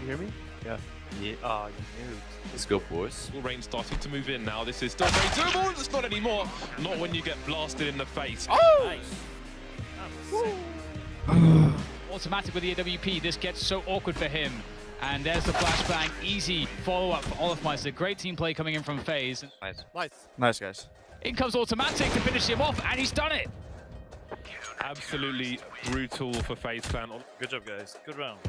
hear me? Yeah. Yeah. Ah, you moved. Let's go, boys. Rain starting to move in now. This is still very doable. It's not anymore. Not when you get blasted in the face. Oh! Nice. Automatic with the AWP. This gets so awkward for him. And there's the flashbang. Easy follow-up for Olofmeister. Great team play coming in from Faze. Nice. Nice. Nice, guys. In comes automatic to finish him off, and he's done it. Absolutely brutal for Faze Clan. Good job, guys. Good round.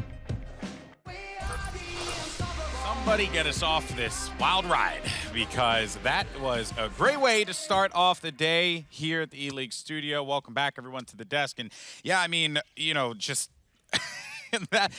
Somebody get us off this wild ride, because that was a great way to start off the day here at the Eleague studio. Welcome back, everyone, to the desk. And yeah, I mean, you know, just that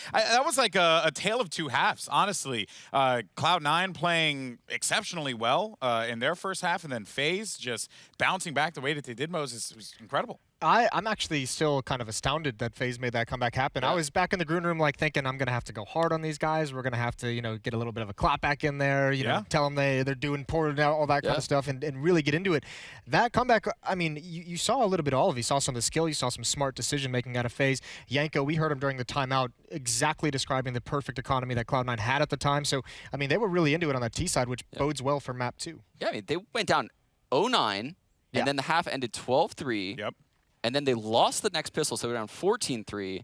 was like a tale of two halves, honestly. Cloud9 playing exceptionally well in their first half, and then Faze just bouncing back the way that they did, Moses, was incredible. I'm actually still kind of astounded that Faze made that comeback happen. Yeah. I was back in the green room like thinking I'm going to have to go hard on these guys. We're going to have to, you know, get a little bit of a clap back in there, you know, tell them they're doing poor now, all that kind of stuff, and really get into it. That comeback, I mean, you saw a little bit of all of it. You saw some of the skill. You saw some smart decision-making out of Faze. Yanko, we heard him during the timeout exactly describing the perfect economy that Cloud9 had at the time. So, I mean, they were really into it on that T side, which bodes well for map 2. Yeah, I mean, they went down 0-9, and then the half ended 12-3. Yep. And then they lost the next pistol, so they were down 14-3.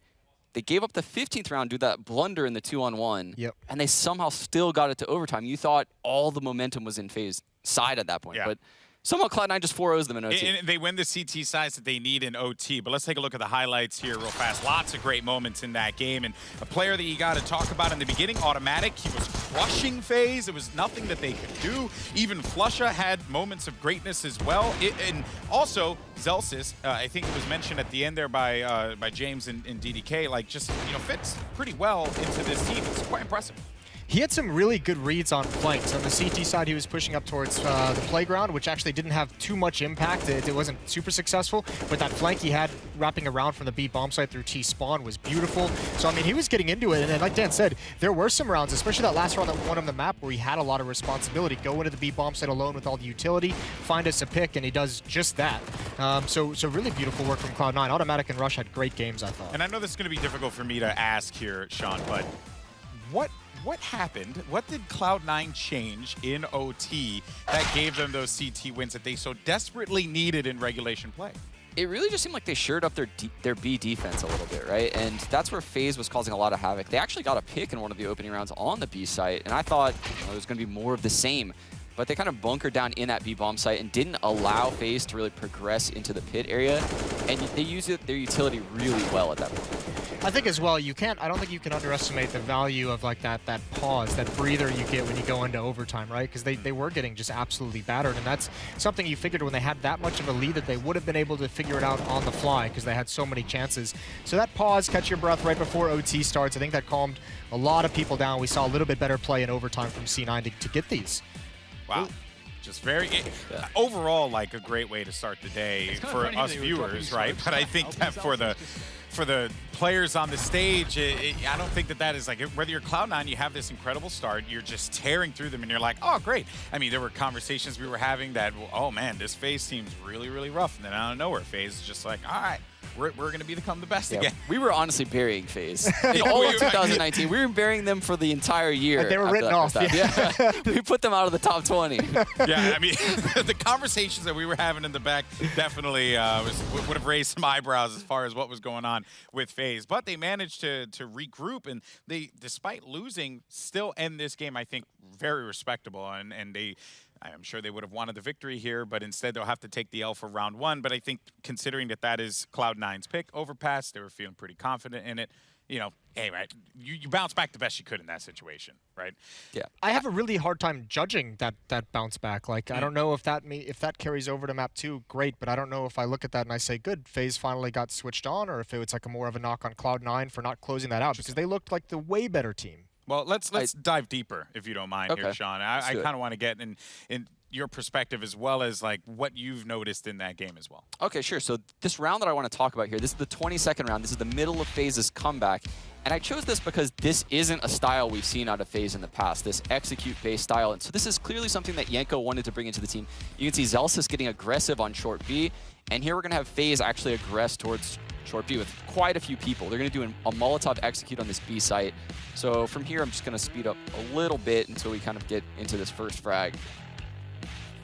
They gave up the 15th round, do that blunder in the 2-on-1. Yep. And they somehow still got it to overtime. You thought all the momentum was in Faze side at that point. But somehow Cloud9 just 4-0s them in OT. And they win the CT size that they need in OT. But let's take a look at the highlights here real fast. Lots of great moments in that game. And a player that you got to talk about in the beginning, Automatic, he was crushing Faze. It was nothing that they could do. Even Flusha had moments of greatness as well. And also, Zelsis, I think it was mentioned at the end there by James and DDK, like just, you know, fits pretty well into this team. It's quite impressive. He had some really good reads on flanks. On the CT side, he was pushing up towards the playground, which actually didn't have too much impact. It wasn't super successful, but that flank he had wrapping around from the B bomb site through T spawn was beautiful. So, I mean, he was getting into it, and like Dan said, there were some rounds, especially that last round that won him the map, where he had a lot of responsibility. Go into the B bomb site alone with all the utility, find us a pick, and he does just that. So really beautiful work from Cloud9. Automatic and Rush had great games, I thought. And I know this is going to be difficult for me to ask here, Sean, but what happened? What did Cloud9 change in OT that gave them those CT wins that they so desperately needed in regulation play? It really just seemed like they shored up their B defense a little bit, right? And that's where Faze was causing a lot of havoc. They actually got a pick in one of the opening rounds on the B site, and I thought it was going to be more of the same. But they kind of bunkered down in that B bomb site and didn't allow Faze to really progress into the pit area. And they used their utility really well at that point. I think as well, I don't think you can underestimate the value of like that pause, that breather you get when you go into overtime, right? Because they were getting just absolutely battered, and that's something you figured when they had that much of a lead that they would have been able to figure it out on the fly because they had so many chances. So that pause, catch your breath right before OT starts, I think that calmed a lot of people down. We saw a little bit better play in overtime from C9 to get these. Wow. Just very, overall, like a great way to start the day for us viewers, right? But I think that for the players on the stage, I don't think that is like, whether you're Cloud9, you have this incredible start, you're just tearing through them and you're like, oh, great. I mean, there were conversations we were having that, oh man, this Faze seems really, really rough. And then out of nowhere, Faze is just like, all right, we're going to become the best again. We were honestly burying Faze. In all of 2019, we were burying them for the entire year. And they were written off. Yeah. We put them out of the top 20. Yeah, I mean, the conversations that we were having in the back definitely would have raised some eyebrows as far as what was going on with Faze. But they managed to regroup, and they, despite losing, still end this game, I think, very respectable. And I'm sure they would have wanted the victory here, but instead they'll have to take the L for round 1. But I think considering that is Cloud9's pick, Overpass, they were feeling pretty confident in it. You know, hey, right, you bounce back the best you could in that situation, right? Yeah. I have a really hard time judging that bounce back. Like, I don't know if that carries over to map 2, great, but I don't know if I look at that and I say, good, Faze finally got switched on, or if it was like more of a knock on Cloud9 for not closing that out, because they looked like the way better team. Well, let's dive deeper, if you don't mind, here, Sean. I kind of want to get in your perspective as well as like what you've noticed in that game as well. Okay, sure. So this round that I want to talk about here, this is the 22nd round. This is the middle of Faze's comeback. And I chose this because this isn't a style we've seen out of Faze in the past, this execute-based style. And so this is clearly something that Yenko wanted to bring into the team. You can see Zelsis getting aggressive on short B. And here we're going to have Faze actually aggress towards short B with quite a few people. They're going to do a Molotov execute on this B site. So from here, I'm just going to speed up a little bit until we kind of get into this first frag.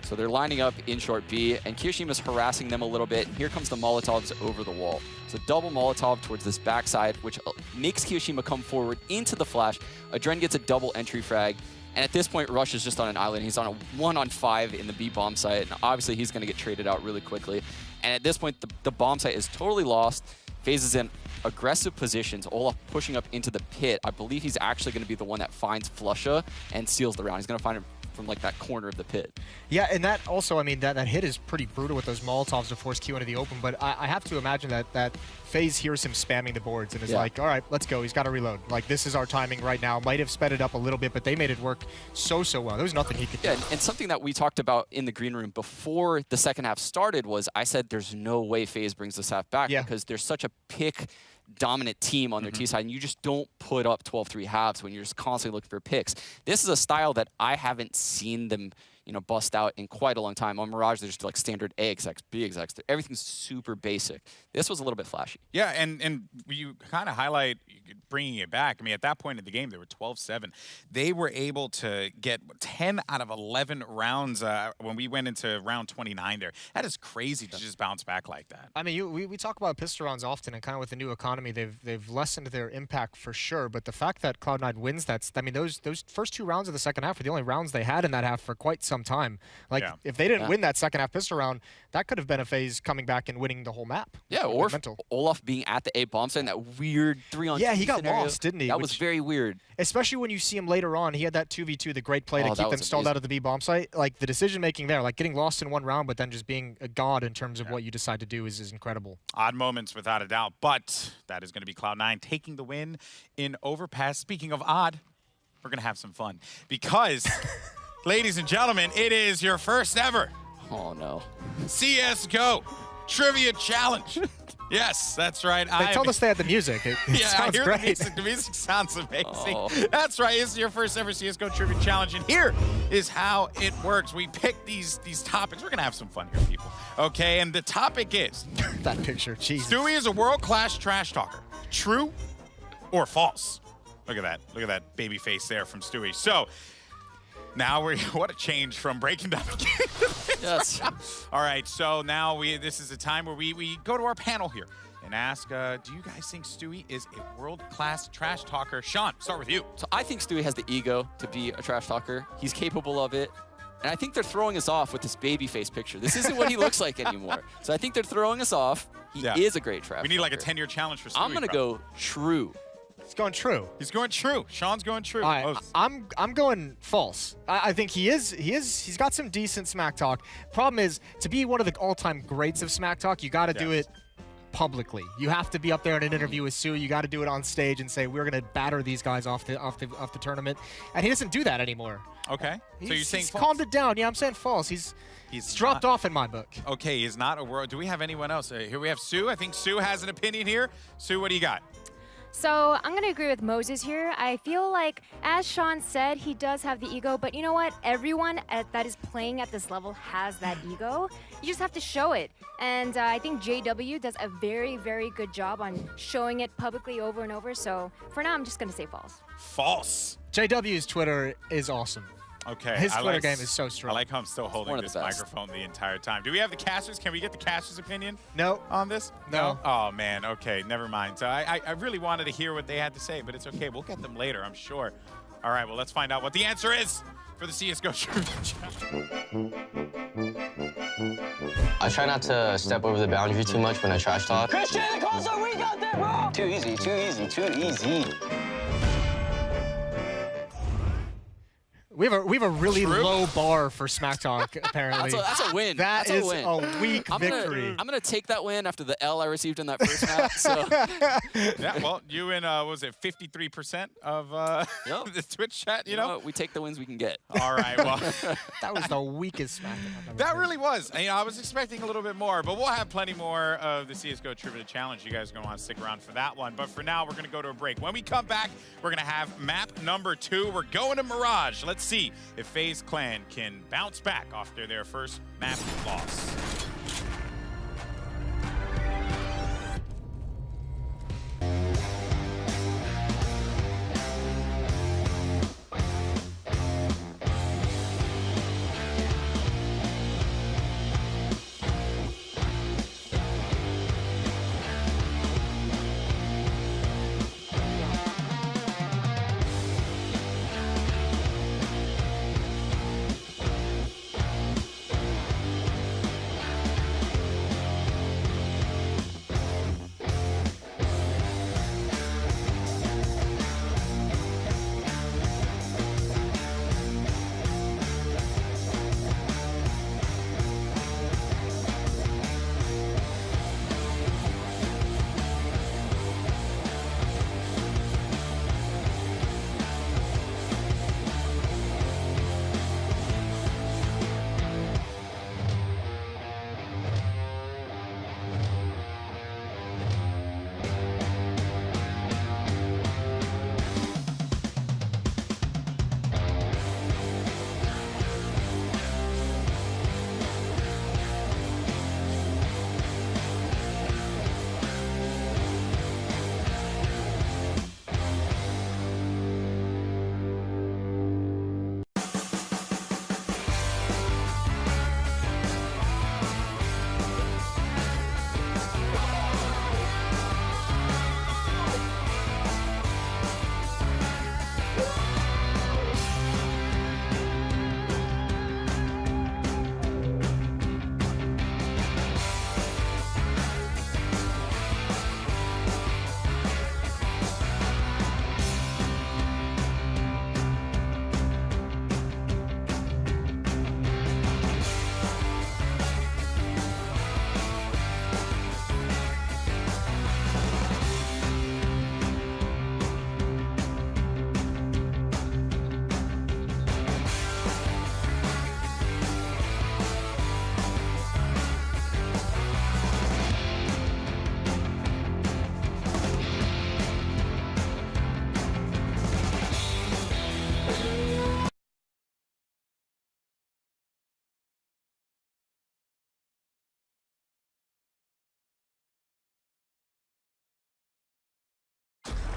So they're lining up in short B, and Kiroshima's harassing them a little bit. And here comes the Molotovs over the wall. So double Molotov towards this backside, which makes Kiyoshima come forward into the flash. Adren gets a double entry frag. And at this point, Rush is just on an island. He's on a 1-on-5 in the B bomb site. And obviously, he's going to get traded out really quickly. And at this point, the bomb site is totally lost. Faze is in aggressive positions. Olaf pushing up into the pit. I believe he's actually going to be the one that finds Flusha and seals the round. He's going to find him from like that corner of the pit. Yeah, and that also, I mean, that hit is pretty brutal with those Molotovs to force Q into the open, but I have to imagine that Faze hears him spamming the boards and is like, all right, let's go. He's got to reload. Like, this is our timing right now. Might have sped it up a little bit, but they made it work so well. There was nothing he could do. Yeah, and something that we talked about in the green room before the second half started was I said there's no way Faze brings this half back because there's such a pick dominant team on their T side, and you just don't put up 12-3 halves when you're just constantly looking for picks. This is a style that I haven't seen them, you know, bust out in quite a long time. On Mirage, they're just like standard A execs, B execs. Everything's super basic. This was a little bit flashy. Yeah, and you kind of highlight bringing it back. I mean, at that point in the game, they were 12-7. They were able to get 10 out of 11 rounds when we went into round 29 there. That is crazy to just bounce back like that. I mean, we talk about pistol rounds often, and kind of with the new economy, they've lessened their impact for sure. But the fact that Cloud9 wins, I mean, those first 2 rounds of the second half were the only rounds they had in that half for quite some time. Like, if they didn't win that second half pistol round, that could have been a Faze coming back and winning the whole map. Yeah, or Olaf being at the A bomb site in that weird 3-on-2 Yeah, he got scenario. lost, didn't he? That was very weird. Especially when you see him later on. He had that 2v2, the great play to keep them stalled out of the B bomb site. Like, the decision-making there, like getting lost in one round, but then just being a god in terms of what you decide to do is incredible. Odd moments, without a doubt, but that is going to be Cloud9 taking the win in Overpass. Speaking of odd, we're going to have some fun because, ladies and gentlemen, it is your first ever Oh, no. CSGO Trivia Challenge. Yes, that's right. They told us they had the music. It sounds I hear great. the music. The music sounds amazing. Oh. That's right. This is your first ever CSGO Trivia Challenge, and here is how it works. We pick these topics. We're going to have some fun here, people. Okay, and the topic is... That picture, Jesus. Stewie is a world-class trash talker. True or false? Look at that. Look at that baby face there from Stewie. So... Now what a change from breaking down the game. Yes. All right, so now this is a time where we go to our panel here and ask, do you guys think Stewie is a world-class trash talker? Sean, start with you. So I think Stewie has the ego to be a trash talker. He's capable of it. And I think they're throwing us off with this baby face picture. This isn't what he looks like anymore. So I think they're throwing us off. He is a great trash talker. We need like a 10-year challenge for Stewie. I'm going to go true. It's going true. He's going true. Sean's going true. All right, I'm going false. I think he's got some decent smack talk. Problem is, to be one of the all-time greats of smack talk, you got to do it publicly. You have to be up there in an interview with Sue. You got to do it on stage and say we're going to batter these guys off the tournament. And he doesn't do that anymore. Okay. So you're saying he's false? Calmed it down. Yeah, I'm saying false. He's dropped off in my book. Okay, he's not a world. Do we have anyone else? Here we have Sue. I think Sue has an opinion here. Sue, what do you got? So I'm going to agree with Moses here. I feel like, as Sean said, he does have the ego, but you know what? Everyone that is playing at this level has that ego. You just have to show it. And I think JW does a very, very good job on showing it publicly over and over. So for now, I'm just going to say false. False. JW's Twitter is awesome. Okay. His Twitter game is so strong. I like how I'm still holding this microphone the entire time. Do we have the casters? Can we get the casters' opinion? No. On this? No. Oh, man. Okay, never mind. So I really wanted to hear what they had to say, but it's okay. We'll get them later, I'm sure. All right, well, let's find out what the answer is for the CSGO Trivia Challenge. I try not to step over the boundary too much when I trash talk. Christian, the calls are weak out there, bro! Too easy, too easy, too easy. We have a really low bar for Smack Talk, apparently. That's a win. That that's is a win. a weak victory. I'm gonna take that win after the L I received in that first map. So Yeah, well, you and what was it 53% of the Twitch chat? You know, we take the wins we can get. All right, well, That was the weakest Smack Talk I've ever that heard. really was. I was expecting a little bit more, but we'll have plenty more of the CSGO Trivia Challenge. You guys are gonna want to stick around for that one. But for now, we're gonna go to a break. When we come back, we're gonna have map number 2. We're going to Mirage. Let's see if Faze Clan can bounce back after their first map loss.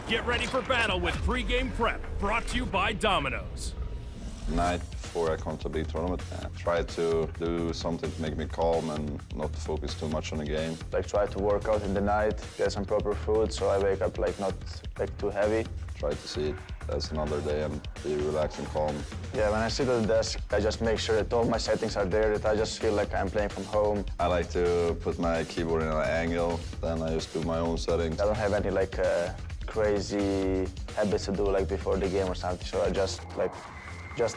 Get ready for battle with pre-game prep, brought to you by Domino's. Night before I come to a big tournament, I try to do something to make me calm and not focus too much on the game. Like try to work out in the night, get some proper food, so I wake up like not like too heavy. Try to see it as another day and be relaxed and calm. Yeah, when I sit at the desk, I just make sure that all my settings are there, that I just feel like I'm playing from home. I like to put my keyboard in an angle, then I just do my own settings. I don't have any like crazy habits to do like before the game or something, so I just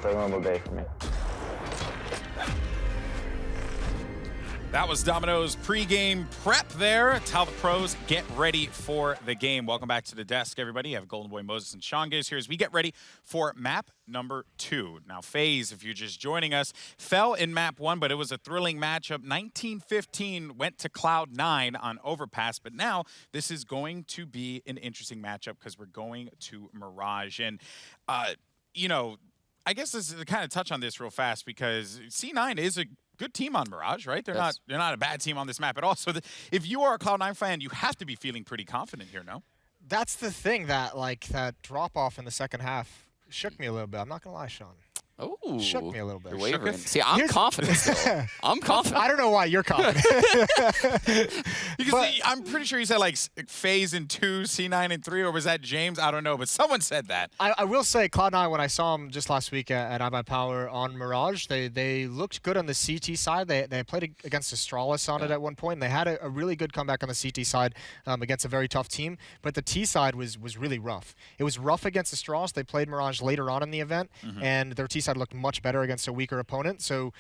a normal day for me. That was Domino's pre-game prep there. It's how the pros get ready for the game. Welcome back to the desk, everybody. I have Golden Boy Moses and Sean Gaze here as we get ready for map number 2. Now, Faze, if you're just joining us, fell in map 1, but it was a thrilling matchup. 19-15 went to CLOUD9 on Overpass, but now this is going to be an interesting matchup because we're going to Mirage. And, you know, I guess this is to kind of touch on this real fast because C9 is a good team on Mirage, right? They're not a bad team on this map at all. So if you are a Cloud9 fan, you have to be feeling pretty confident here, no? That's the thing, that drop off in the second half shook me a little bit. I'm not gonna lie, Sean. Oh, shook me a little bit. You're wavering. See, I'm confident still. I'm confident. I don't know why you're confident. Because I'm pretty sure you said like Faze in 2, C9 in 3, or was that James? I don't know, but someone said that. I will say Cloud9, when I saw them just last week at iBuyPower on Mirage, they looked good on the CT side. They played against Astralis on it at one point, and they had a really good comeback on the CT side against a very tough team. But the T side was really rough. It was rough against Astralis. They played Mirage later on in the event, and their T side side looked much better against a weaker opponent. So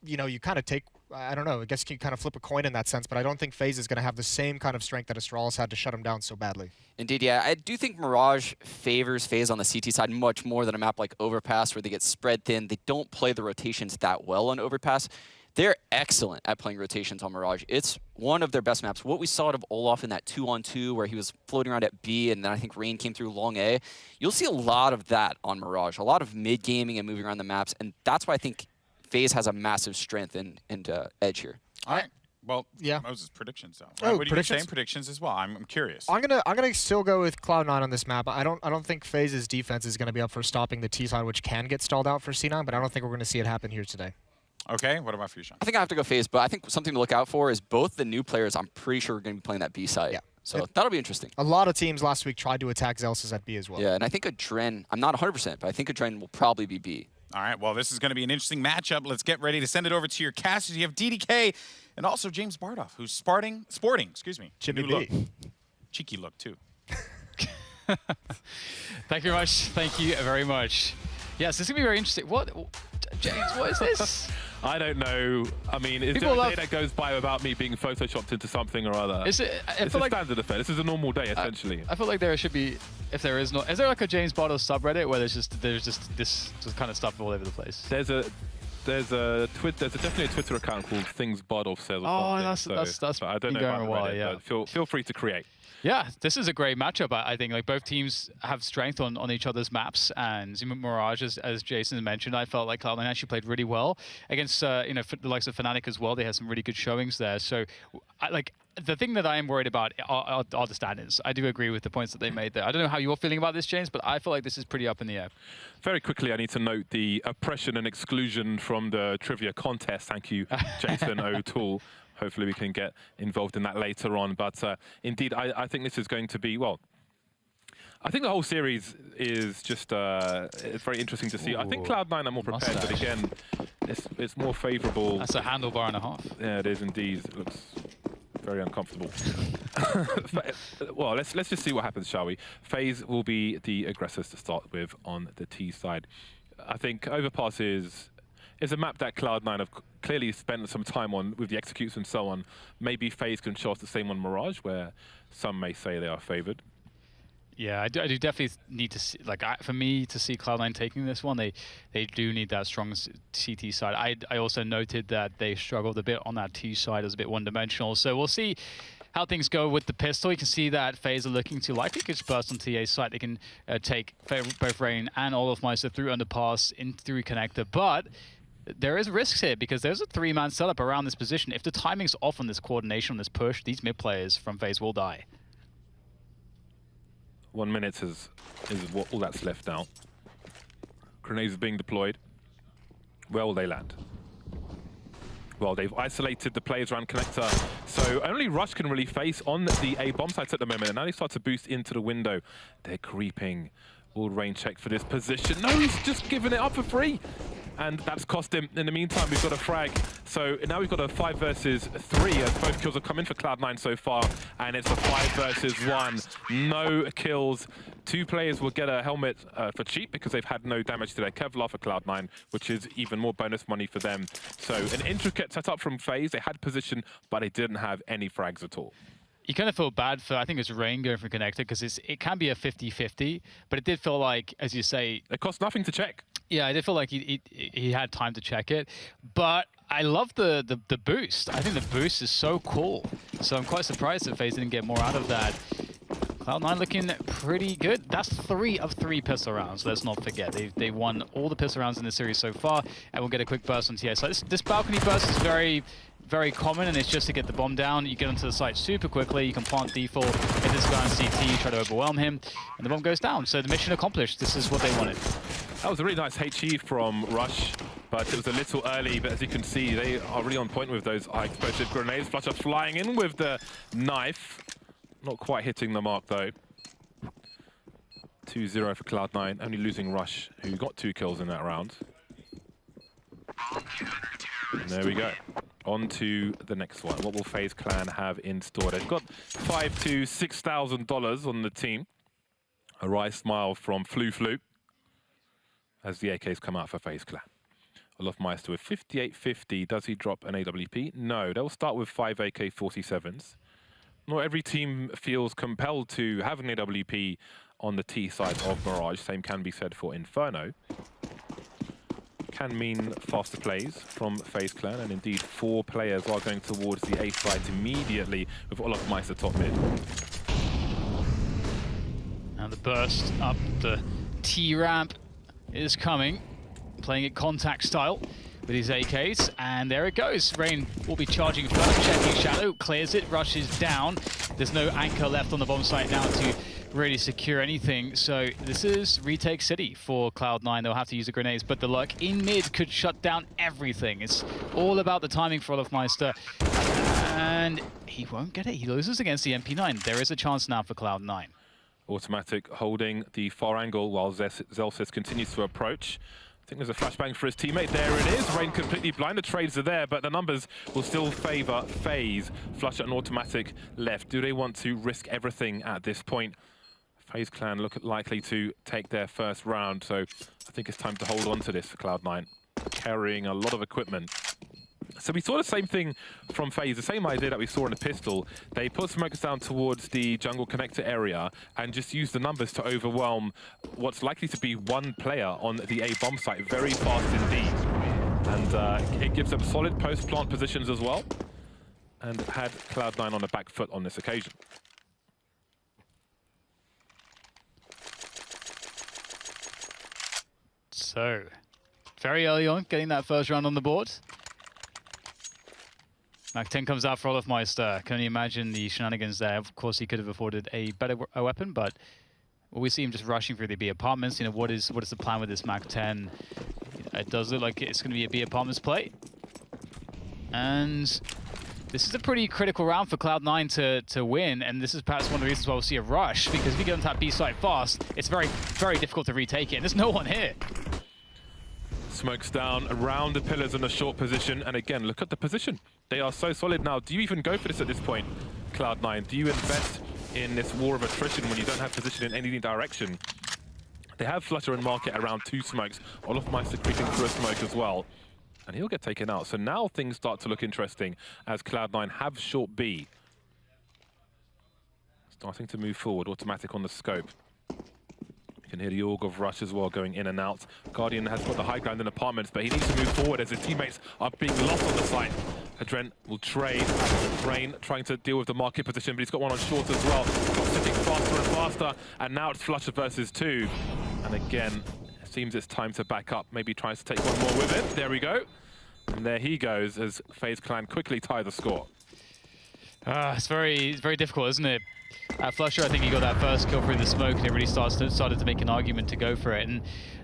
you kind of take, I don't know, I guess you kind of flip a coin in that sense, but I don't think FaZe is going to have the same kind of strength that Astralis had to shut him down so badly. Indeed, yeah. I do think Mirage favors FaZe on the CT side much more than a map like Overpass, where they get spread thin. They don't play the rotations that well on Overpass. They're excellent at playing rotations on Mirage. It's one of their best maps. What we saw out of Olaf in that 2-on-2 where he was floating around at B and then I think Rain came through long A, you'll see a lot of that on Mirage, a lot of mid-gaming and moving around the maps, and that's why I think FaZe has a massive strength and edge here. All right. Well, yeah. Moses, predictions though. Oh, what are you saying? Predictions as well. I'm curious. I'm gonna still go with Cloud9 on this map. I don't think FaZe's defense is gonna be up for stopping the T side, which can get stalled out for C9, but I don't think we're gonna see it happen here today. Okay, what about for you, Sean? I think I have to go FaZe, but I think something to look out for is both the new players I'm pretty sure are going to be playing that B side. Yeah. So that'll be interesting. A lot of teams last week tried to attack Zelsis at B as well. Yeah, and I think Adren, I'm not 100%, but I think Adren will probably be B. All right, well, this is going to be an interesting matchup. Let's get ready to send it over to your casters. You have DDK and also James Bardoff, who's sporting, Chippy new B. look. Cheeky look, too. Thank you very much. Thank you very much. Yes, this is going to be very interesting. What, James, what is this? I don't know. I mean, is there a day that goes by without me being photoshopped into something or other? Is it? It's a standard affair. This is a normal day, essentially. I feel like there should be, if there is no, is there like a James Bardoff subreddit where there's just this kind of stuff all over the place? There's definitely a Twitter account called Things Bardoff Says. That's I don't know going about a while, Reddit, yeah. but feel free to create. Yeah, this is a great matchup. I think like both teams have strength on each other's maps, and Mirage, as Jason mentioned, I felt like Cloud9 actually played really well against the likes of Fnatic as well. They had some really good showings there. So, the thing that I am worried about are the standings. I do agree with the points that they made there. I don't know how you're feeling about this, James, but I feel like this is pretty up in the air. Very quickly, I need to note the oppression and exclusion from the trivia contest. Thank you, Jason O'Toole. Hopefully we can get involved in that later on. But indeed, I think this is going to be, well, I think the whole series is just, it's very interesting to see. Ooh, I think Cloud9 are more prepared, but again, it's more favorable. That's a handlebar and a half. Yeah, it is indeed. It looks very uncomfortable. Well, let's just see what happens, shall we? FaZe will be the aggressors to start with on the T side. I think Overpass is a map that Cloud9 have clearly spent some time on with the executes and so on. Maybe FaZe can show us the same on Mirage, where some may say they are favored. Yeah, I do definitely need to see, for me to see Cloud9 taking this one, they do need that strong CT side. I also noted that they struggled a bit on that T side, as a bit one-dimensional. So we'll see how things go with the pistol. You can see that FaZe are looking to likely just burst on TA site. They can take both Rain and Olafmeister through underpass, in through connector, but there is risks here because there's a 3-man setup around this position. If the timing's off on this coordination, on this push, these mid players from FaZe will die. 1 minute is all that's left now. Grenades are being deployed. Where will they land? Well, they've isolated the players around connector, so only Rush can really face on the A bomb sites at the moment, and now they start to boost into the window. They're creeping. Will Rain check for this position? No, he's just giving it up for free. And that's cost him. In the meantime, we've got a frag. So now we've got a 5 versus 3 as both kills have come in for Cloud9 so far. And it's a 5 versus 1. No kills. 2 players will get a helmet for cheap because they've had no damage to their Kevlar for Cloud9, which is even more bonus money for them. So an intricate setup from FaZe. They had position, but they didn't have any frags at all. You kind of feel bad for, I think it's Rain going for connector because it can be a 50-50, but it did feel like, as you say... It cost nothing to check. Yeah, I did feel like he had time to check it, but I love the boost. I think the boost is so cool. So I'm quite surprised that FaZe didn't get more out of that. Cloud9 looking pretty good. That's 3 of 3 pistol rounds, let's not forget. They won all the pistol rounds in the series so far, and we'll get a quick burst on TA. So this balcony burst is very common, and it's just to get the bomb down. You get onto the site super quickly, you can plant default, hit this guy on CT, try to overwhelm him, and the bomb goes down. So the mission accomplished. This is what they wanted. That was a really nice HE from Rush, but it was a little early, but as you can see, they are really on point with those high-explosive grenades. Flusher flying in with the knife. Not quite hitting the mark, though. 2-0 for Cloud9, only losing Rush, who got 2 kills in that round. And there we go. On to the next one. What will FaZe Clan have in store? They've got $5,000 to $6,000 on the team. A wry smile from Flu. as the AKs come out for FaZe Clan. Olofmeister with 5850. Does he drop an AWP? No, they'll start with 5 AK-47s. Not every team feels compelled to have an AWP on the T side of Mirage. Same can be said for Inferno. Can mean faster plays from FaZe Clan, and indeed 4 players are going towards the A side immediately with Olofmeister top mid. And the burst up the T ramp is coming, playing it contact style with his AKs, and there it goes. Rain will be charging first, checking Shadow, clears it, rushes down. There's no anchor left on the bomb site now to really secure anything, so this is retake city for Cloud9. They'll have to use the grenades, but the luck in mid could shut down everything. It's all about the timing for Olofmeister, and he won't get it. He loses against the MP9. There is a chance now for Cloud9. Automatic holding the far angle while Zelsis continues to approach. I think there's a flashbang for his teammate. There it is. Rain completely blind. The trades are there, but the numbers will still favor FaZe. Flush and Automatic left. Do they want to risk everything at this point? FaZe Clan look likely to take their first round, so I think it's time to hold on to this for Cloud9. Carrying a lot of equipment. So we saw the same thing from FaZe, the same idea that we saw in the pistol. They put smokes down towards the jungle connector area and just used the numbers to overwhelm what's likely to be one player on the A bomb site very fast indeed. And it gives them solid post-plant positions as well, and had Cloud9 on the back foot on this occasion. So, very early on, getting that first round on the board. Mac 10 comes out for Olofmeister. Can only imagine the shenanigans there. Of course, he could have afforded a better weapon, but we see him just rushing through the B apartments. You know, what is the plan with this Mac 10? It does look like it's going to be a B apartments play. And this is a pretty critical round for Cloud9 to win, and this is perhaps one of the reasons why we'll see a rush, because if you get onto that B site fast, it's very, very difficult to retake it, and there's no one here. Smokes down around the pillars in a short position, and again, look at the position. They are so solid now. Do you even go for this at this point, Cloud9? Do you invest in this war of attrition when you don't have position in any direction? They have Flutter and Market around 2 smokes. Olofmeister creeping through a smoke as well, and he'll get taken out. So now things start to look interesting as Cloud9 have short B. Starting to move forward, Automatic on the scope. You can hear the Org of Rush as well going in and out. Guardian has got the high ground in apartments, but he needs to move forward as his teammates are being lost on the site. Adrent will trade. Rain trying to deal with the market position, but he's got one on short as well. Sitting faster and faster, and now it's Flusher versus 2. And again, it seems it's time to back up. Maybe tries to take one more with it. There we go. And there he goes as FaZe Clan quickly tie the score. It's very difficult, isn't it? At Flusher, I think he got that first kill through the smoke, and it really started to make an argument to go for it. And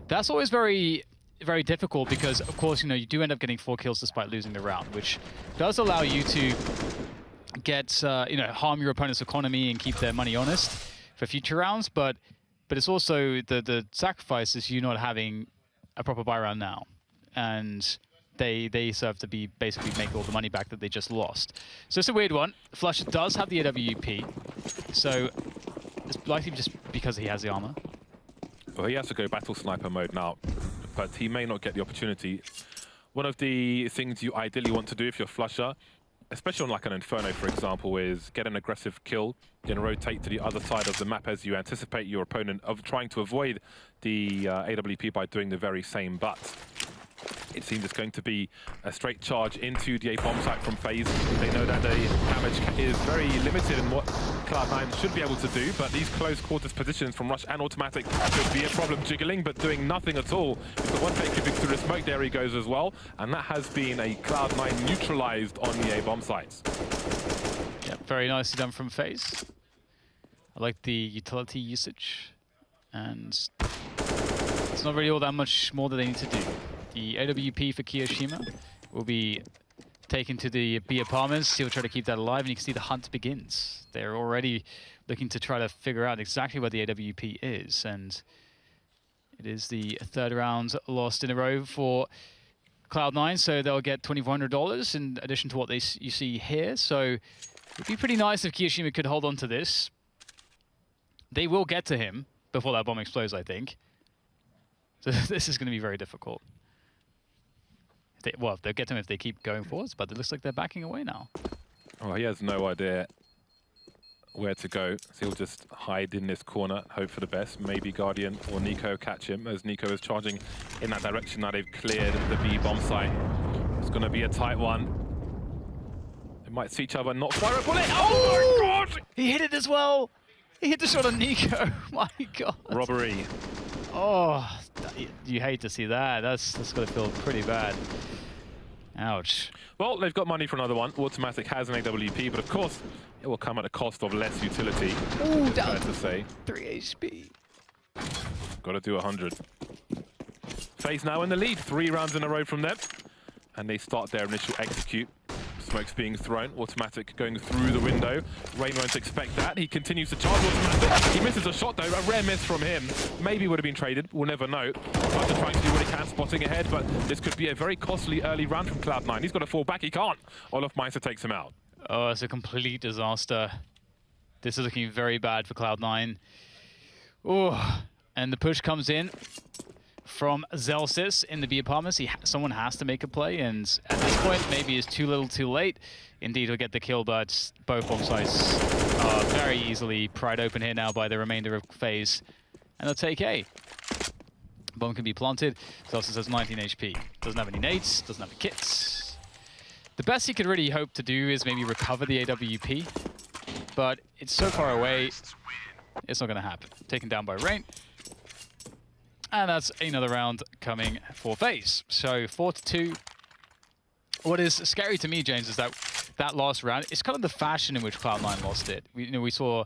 that's always very, very difficult because, of course, you know, you do end up getting 4 kills despite losing the round, which does allow you to get, you know, harm your opponent's economy and keep their money honest for future rounds. But it's also the sacrifice is you not having a proper buy round now, and they serve to be basically make all the money back that they just lost. So it's a weird one. Flusher does have the AWP, so it's likely just because he has the armor. Well, he has to go battle sniper mode now, but he may not get the opportunity. One of the things you ideally want to do if you're Flusher, especially on like an Inferno, for example, is get an aggressive kill, then rotate to the other side of the map as you anticipate your opponent of trying to avoid the AWP by doing the very same, but it seems it's going to be a straight charge into the A bomb site from FaZe. They know that the damage is very limited in what Cloud9 should be able to do, but these close quarters positions from Rush and Automatic could be a problem, jiggling, but doing nothing at all. He's got one take creeping through the smoke, there he goes as well, and that has been a Cloud9 neutralized on the A bomb sites. Yeah, very nicely done from FaZe. I like the utility usage, and it's not really all that much more that they need to do. The AWP for Kiyoshima will be taken to the B apartments. He'll try to keep that alive, and you can see the hunt begins. They're already looking to try to figure out exactly where the AWP is, and it is the 3rd round lost in a row for Cloud9, so they'll get $2,400 in addition to what you see here. So it'd be pretty nice if Kiyoshima could hold on to this. They will get to him before that bomb explodes, I think. So this is going to be very difficult. Well, they'll get him if they keep going forwards, but it looks like they're backing away now. Oh, he has no idea where to go. So he'll just hide in this corner, hope for the best. Maybe Guardian or Nico catch him, as Nico is charging in that direction. Now they've cleared the B bomb site. It's going to be a tight one. They might see each other, not fire a bullet. Oh my god! He hit it as well! He hit the shot on Nico. My god. Robbery. Oh, you hate to see that. That's going to feel pretty bad. Ouch. Well, they've got money for another one. Automatic has an AWP, but of course, it will come at a cost of less utility. Ooh, It's fair down to say. 3 HP. Got to do 100. Faze now in the lead. 3 rounds in a row from them. And they start their initial execute. Smoke's being thrown. Automatic going through the window. Rain won't expect that. He continues to charge Automatic. He misses a shot, though. A rare miss from him. Maybe would have been traded. We'll never know. Flutter trying to do what he can, spotting ahead, but this could be a very costly early round from Cloud9. He's got to fall back. He can't. olofmeister takes him out. Oh, it's a complete disaster. This is looking very bad for Cloud9. Oh, and the push comes in from Zellsis in the B apartments. Someone has to make a play, and at this point, maybe it's too little too late. Indeed, he'll get the kill, but both bomb sites are very easily pried open here now by the remainder of Faze. And they'll take A. Bomb can be planted. Zellsis has 19 HP. Doesn't have any nades, doesn't have the kits. The best he could really hope to do is maybe recover the AWP, but it's so far away, it's not going to happen. Taken down by Rain. And that's another round coming for Faze. So 4-2. What is scary to me, James, is that last round, it's kind of the fashion in which Cloud9 lost it. We saw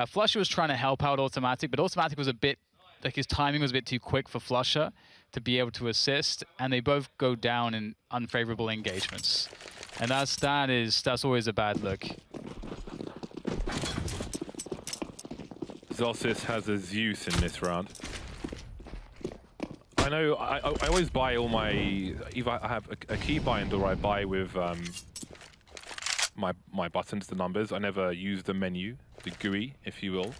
Flusher was trying to help out Automatic, but Automatic was a bit, like his timing was a bit too quick for Flusher to be able to assist, and they both go down in unfavorable engagements. And that's always a bad look. Zellsis has a Zeus in this round. I know I always buy all my, either I have a key bind or I buy with my buttons, the numbers. I never use the menu, the GUI, if you will.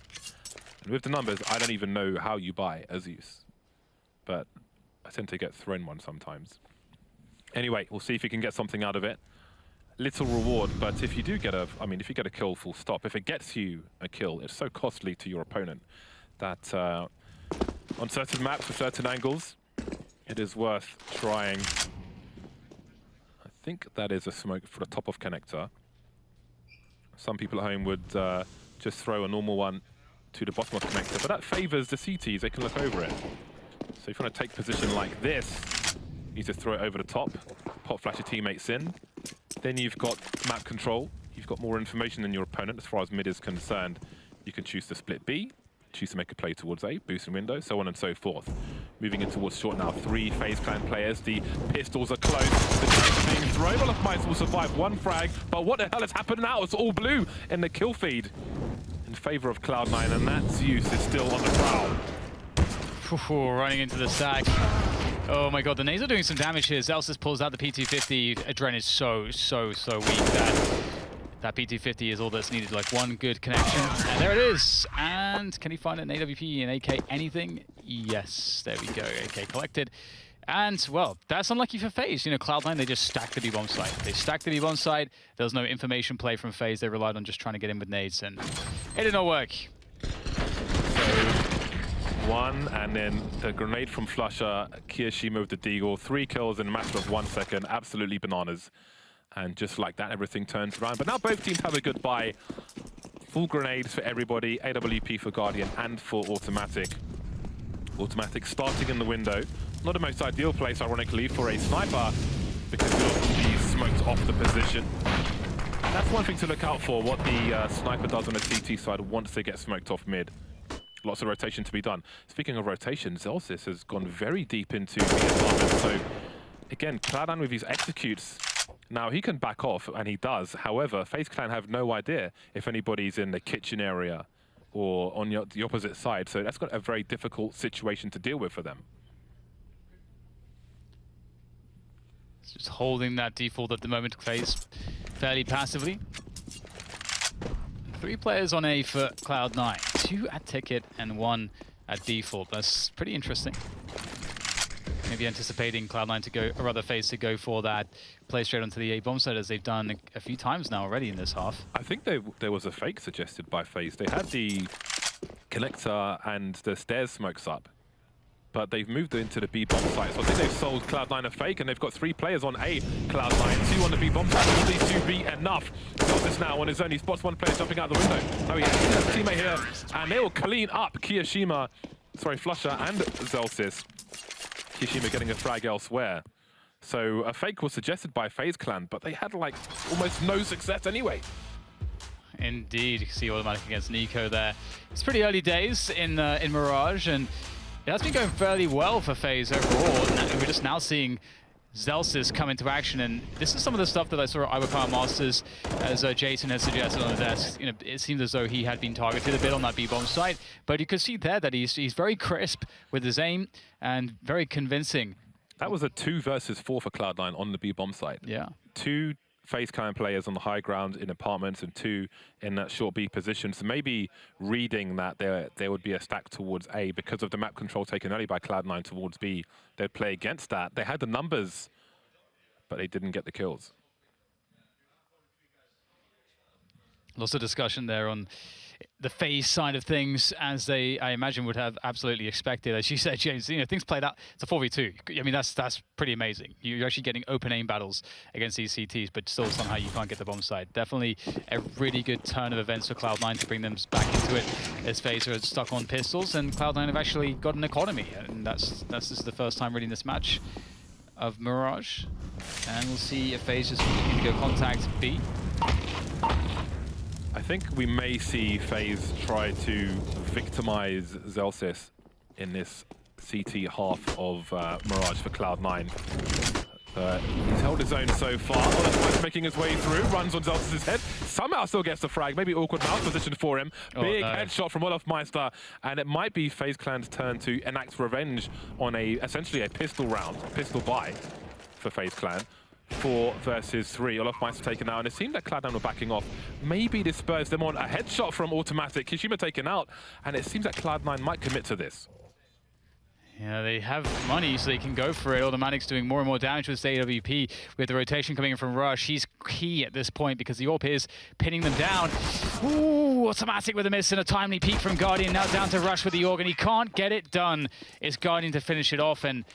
And with the numbers, I don't even know how you buy a Zeus. But I tend to get thrown one sometimes. Anyway, we'll see if you can get something out of it. Little reward, but if you do get if you get a kill full stop, if it gets you a kill, it's so costly to your opponent that on certain maps with certain angles, it is worth trying. I think that is a smoke for the top of connector. Some people at home would just throw a normal one to the bottom of connector, but that favors the CTs, they can look over it. So if you want to take position like this, you just throw it over the top, pop flash your teammates in. Then you've got map control, you've got more information than your opponent as far as mid is concerned. You can choose to split B, choose to make a play towards A, boost in window, so on and so forth. Moving in towards short now, 3 Faze Clan players. The pistols are close. The tanks being thrown. olofmeister will survive 1 frag, but what the hell has happened now? It's all blue in the kill feed in favor of Cloud9, and that Zeus is still on the prowl. Running into the sack. Oh my god, the nades are doing some damage here. Zellsis pulls out the PT-50. Adren is so weak that PT-50 is all that's needed, like one good connection. And there it is. And can he find an AWP, an AK, anything? Yes, there we go. AK collected. And, well, that's unlucky for Faze. You know, Cloud9, they just stacked the B-bomb site. They stacked the B-bomb site. There was no information play from Faze. They relied on just trying to get in with nades, and it did not work. One, and then the grenade from Flusher, Kirishima with the Deagle. 3 kills in a matter of 1 second. Absolutely bananas. And just like that, everything turns around. But now both teams have a good buy. Full grenades for everybody. AWP for Guardian and for Automatic. Automatic starting in the window. Not the most ideal place, ironically, for a sniper, because you'll often be smoked off the position. That's one thing to look out for, what the sniper does on the CT side once they get smoked off mid. Lots of rotation to be done. Speaking of rotation, Zellsis has gone very deep into the apartment. So, again, Cloud9 with his executes. Now, he can back off, and he does. However, Faze Clan have no idea if anybody's in the kitchen area or on the opposite side. So that's got a very difficult situation to deal with for them. Just holding that default at the moment, Faze fairly passively. 3 players on A for Cloud9. 2 at ticket and 1 at default. That's pretty interesting. maybe anticipating Cloud9 to go, or rather Faze to go for that play straight onto the A bomb site as they've done a few times now already in this half. I think there was a fake suggested by Faze. They had the connector and the stairs smokes up, but they've moved into the B bomb site. So I think they've sold Cloud9 a fake, and they've got 3 players on A Cloud9, 2 on the B bomb site. Will these 2 be enough? Zelsis now on his own. He spots 1 player jumping out the window. Oh yeah, he has a teammate here, and they will clean up Kiyashima, sorry, Flusher and Zelsis. Kiyashima getting a frag elsewhere. So a fake was suggested by Faze Clan, but they had like almost no success anyway. Indeed, you can see automatic against Nico there. It's pretty early days in Mirage, and it has been going fairly well for Faze overall. And we're just now seeing Zelsis come into action, and this is some of the stuff that I saw at Iwakaya Masters, as Jason has suggested on the desk. You know, it seems as though he had been targeted a bit on that B-bomb site, but you can see there that he's very crisp with his aim and very convincing. That was a 2 versus 4 for Cloud9 on the B-bomb site. Yeah. 2 Faze Clan players on the high ground in apartments and 2 in that short B position. So maybe reading that there would be a stack towards A because of the map control taken early by Cloud9 towards B. They'd play against that. They had the numbers, but they didn't get the kills. Lots of discussion there on the Faze side of things, as they, I imagine, would have absolutely expected. As you said, James, you know, things played out. It's a 4v2. I mean, that's pretty amazing. You're actually getting open aim battles against these CTs, but still somehow you can't get the bomb site. Definitely a really good turn of events for Cloud9 to bring them back into it, as Faze are stuck on pistols, and Cloud9 have actually got an economy, and that's just the first time really in this match of Mirage. And we'll see if Faze just going to go contact B. I think we may see Faze try to victimize Zelsis in this CT half of Mirage for Cloud9. He's held his own so far. Olafmeister making his way through, runs on Zelsis' head, somehow still gets the frag, maybe awkward mouse position for him. Big headshot from Olafmeister, and it might be Faze Clan's turn to enact revenge on essentially a pistol round, pistol buy for Faze Clan. 4 versus 3. Olafmeister taken out, and it seemed that Cloud9 were backing off. Maybe this spurs them on. A headshot from automatic. Kishima taken out, and it seems that Cloud9 might commit to this. Yeah, they have money, so they can go for it. Automatic's doing more and more damage with this AWP. With the rotation coming in from Rush, he's key at this point because the AWP is pinning them down. Ooh, automatic with a miss and a timely peek from Guardian. Now down to Rush with the AUG, and he can't get it done. It's Guardian to finish it off, and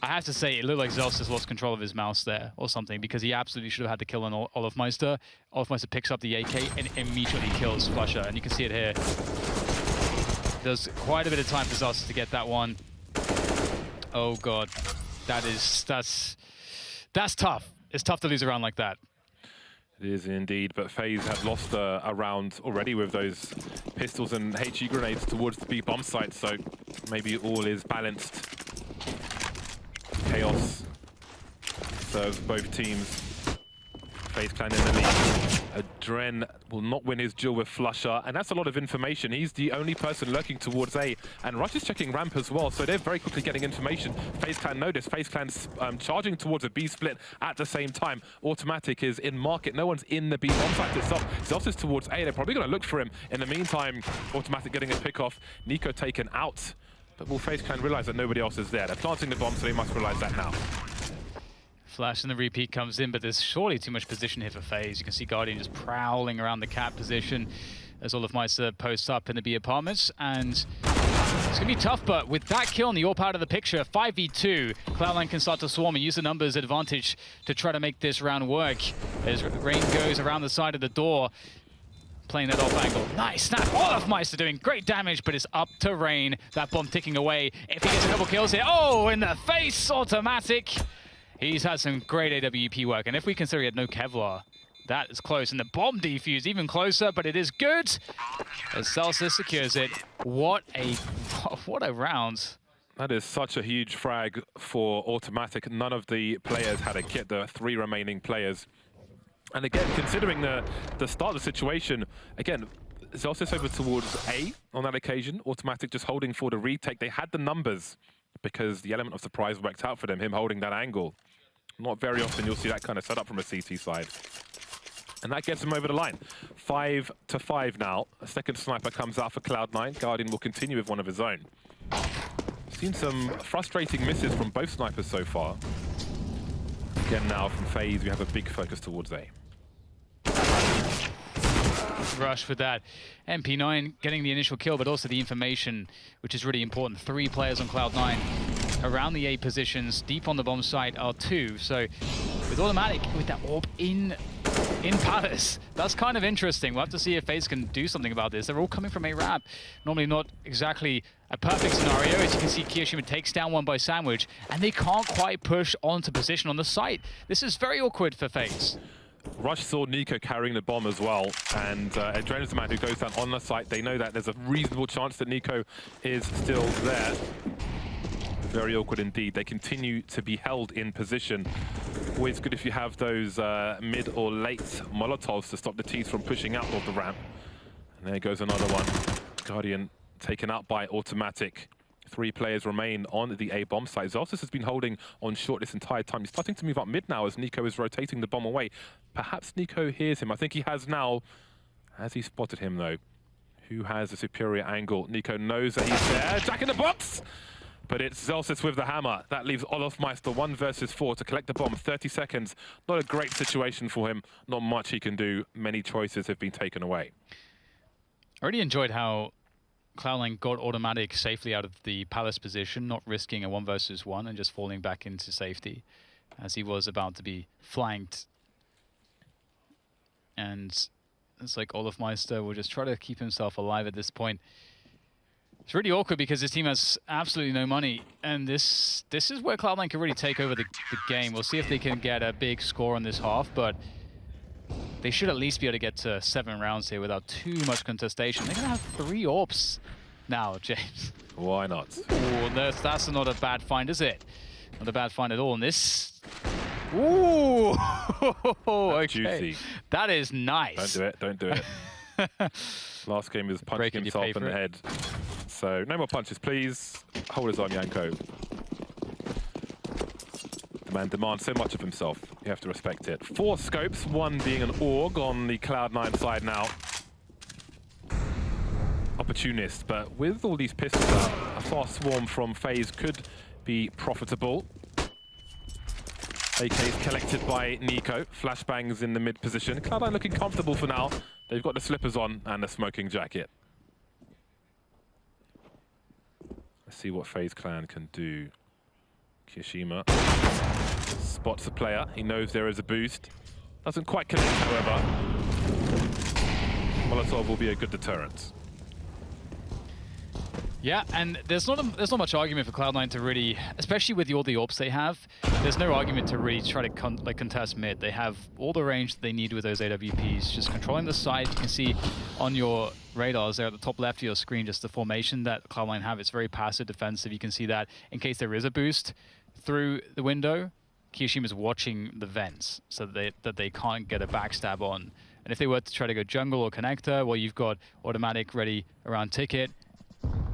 I have to say, it looked like Zelsis lost control of his mouse there or something, because he absolutely should have had the kill on Olafmeister. Olafmeister picks up the AK and immediately kills Flusher, and you can see it here. There's quite a bit of time for Zelsis to get that one. Oh god, that's tough. It's tough to lose a round like that. It is indeed, but Faze have lost a round already with those pistols and HE grenades towards the B bomb site, so maybe all is balanced. Chaos serves both teams. Faze Clan in the lead. Dren will not win his duel with Flusher, and that's a lot of information. He's the only person lurking towards A, and Rush is checking ramp as well, so they're very quickly getting information. Faze Clan notice. Faze Clan's charging towards a B split at the same time. Automatic is in market. No one's in the B bomb site itself. Zelsis towards A. They're probably going to look for him. In the meantime, Automatic getting a pick off. Nico taken out. But will Faze Clan realize that nobody else is there? They're planting the bomb, so they must realize that now. Flash and the repeat comes in, but there's surely too much position here for Faze. You can see Guardian just prowling around the cat position as Olafmeister posts up in the B apartments, and it's going to be tough, but with that kill and the AWP out of the picture, 5v2, Cloud9 can start to swarm and use the numbers advantage to try to make this round work. As Rain goes around the side of the door, playing that off angle. Nice snap. Olafmeister doing great damage, but it's up to Rain. That bomb ticking away. If he gets a couple kills here, oh, in the face, Automatic. He's had some great AWP work, and if we consider he had no Kevlar, that is close. And the bomb defuse even closer, but it is good as Zelsis secures it. What a round. That is such a huge frag for Automatic. None of the players had a kit, the 3 remaining players. And again, considering the start of the situation, again, Zelsis over towards A on that occasion. Automatic just holding for the retake. They had the numbers because the element of surprise worked out for them, him holding that angle. Not very often you'll see that kind of setup from a CT side. And that gets him over the line. 5-5 now. A second sniper comes out for Cloud9. Guardian will continue with one of his own. Seen some frustrating misses from both snipers so far. Again now from FaZe, we have a big focus towards A. Rush with that. MP9 getting the initial kill, but also the information, which is really important. 3 players on Cloud9 around the A positions. Deep on the bomb site are 2. So with automatic, with that AWP in Palace, that's kind of interesting. We'll have to see if FaZe can do something about this. They're all coming from a ramp. Normally not exactly a perfect scenario. As you can see, Kiyoshima takes down one by Sandwich, and they can't quite push onto position on the site. This is very awkward for FaZe. Rush saw Nico carrying the bomb as well, and Adrena's the man who goes down on the site. They know that there's a reasonable chance that Nico is still there. Very awkward indeed. They continue to be held in position. Always good if you have those mid or late Molotovs to stop the T's from pushing out of the ramp. And there goes another one. Guardian taken out by automatic. 3 players remain on the A bomb site. Zelsis has been holding on short this entire time. He's starting to move up mid now as Nico is rotating the bomb away. Perhaps Nico hears him. I think he has now. Has he spotted him though? Who has a superior angle? Nico knows that he's there. Jack in the box! But it's Zelsis with the hammer. That leaves Olofmeister 1 versus 4 to collect the bomb. 30 seconds. Not a great situation for him. Not much he can do. Many choices have been taken away. I already enjoyed how Cloud9 got automatic safely out of the Palace position, not risking a 1 versus 1 and just falling back into safety as he was about to be flanked. And it's like Olofmeister will just try to keep himself alive at this point. It's really awkward because this team has absolutely no money, and this is where Cloud9 can really take over the game. We'll see if they can get a big score on this half, but they should at least be able to get to 7 rounds here without too much contestation. They're going to have 3 AWPs now, James. Why not? Oh, that's not a bad find, is it? Not a bad find at all. And this... Ooh! Okay. Juicy. That is nice. Don't do it. Don't do it. Last game is punching himself in the head. So no more punches, please. Hold his arm, Yanko. The man demands so much of himself. You have to respect it. 4 scopes, 1 being an AUG on the Cloud9 side now. Opportunist, but with all these pistols, a fast swarm from FaZe could be profitable. AK is collected by Nico. Flashbangs in the mid position. Cloud9 looking comfortable for now. They've got the slippers on and the smoking jacket. Let's see what FaZe Clan can do. Kiyoshima spots the player. He knows there is a boost. Doesn't quite connect, however. Molotov will be a good deterrent. Yeah, and there's not much argument for Cloud9 to really, especially with all the AWPs they have, there's no argument to really try to contest mid. They have all the range that they need with those AWPs. Just controlling the side, you can see on your radars there at the top left of your screen, just the formation that Cloud9 have. It's very passive defensive. You can see that in case there is a boost through the window, Kiyoshima's watching the vents so that they can't get a backstab on. And if they were to try to go jungle or connector, well, you've got automatic ready around ticket.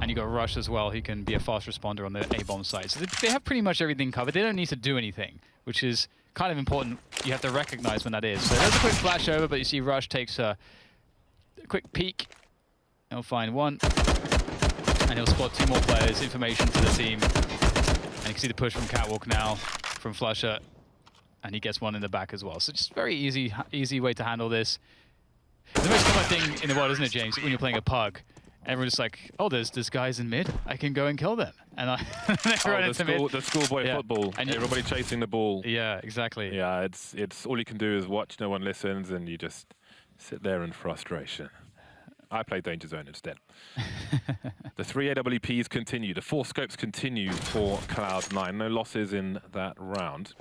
And you got Rush as well. He can be a fast responder on the A-bomb side. So they have pretty much everything covered. They don't need to do anything, which is kind of important. You have to recognize when that is. So there's a quick flash over, but you see Rush takes a quick peek. He'll find 1. And he'll spot 2 more players. Information to the team. And you can see the push from Catwalk now from Flusher. And he gets 1 in the back as well. So just very easy way to handle this. The most common thing in the world, isn't it, James, when you're playing a pug? Everyone's just like, oh, there's guys in mid. I can go and kill them. And I run into mid. The schoolboy football. And everybody chasing the ball. Yeah, exactly. Yeah, it's all you can do is watch. No one listens, and you just sit there in frustration. I play Danger Zone instead. The 3 AWPs continue. The 4 scopes continue for Cloud9. No losses in that round.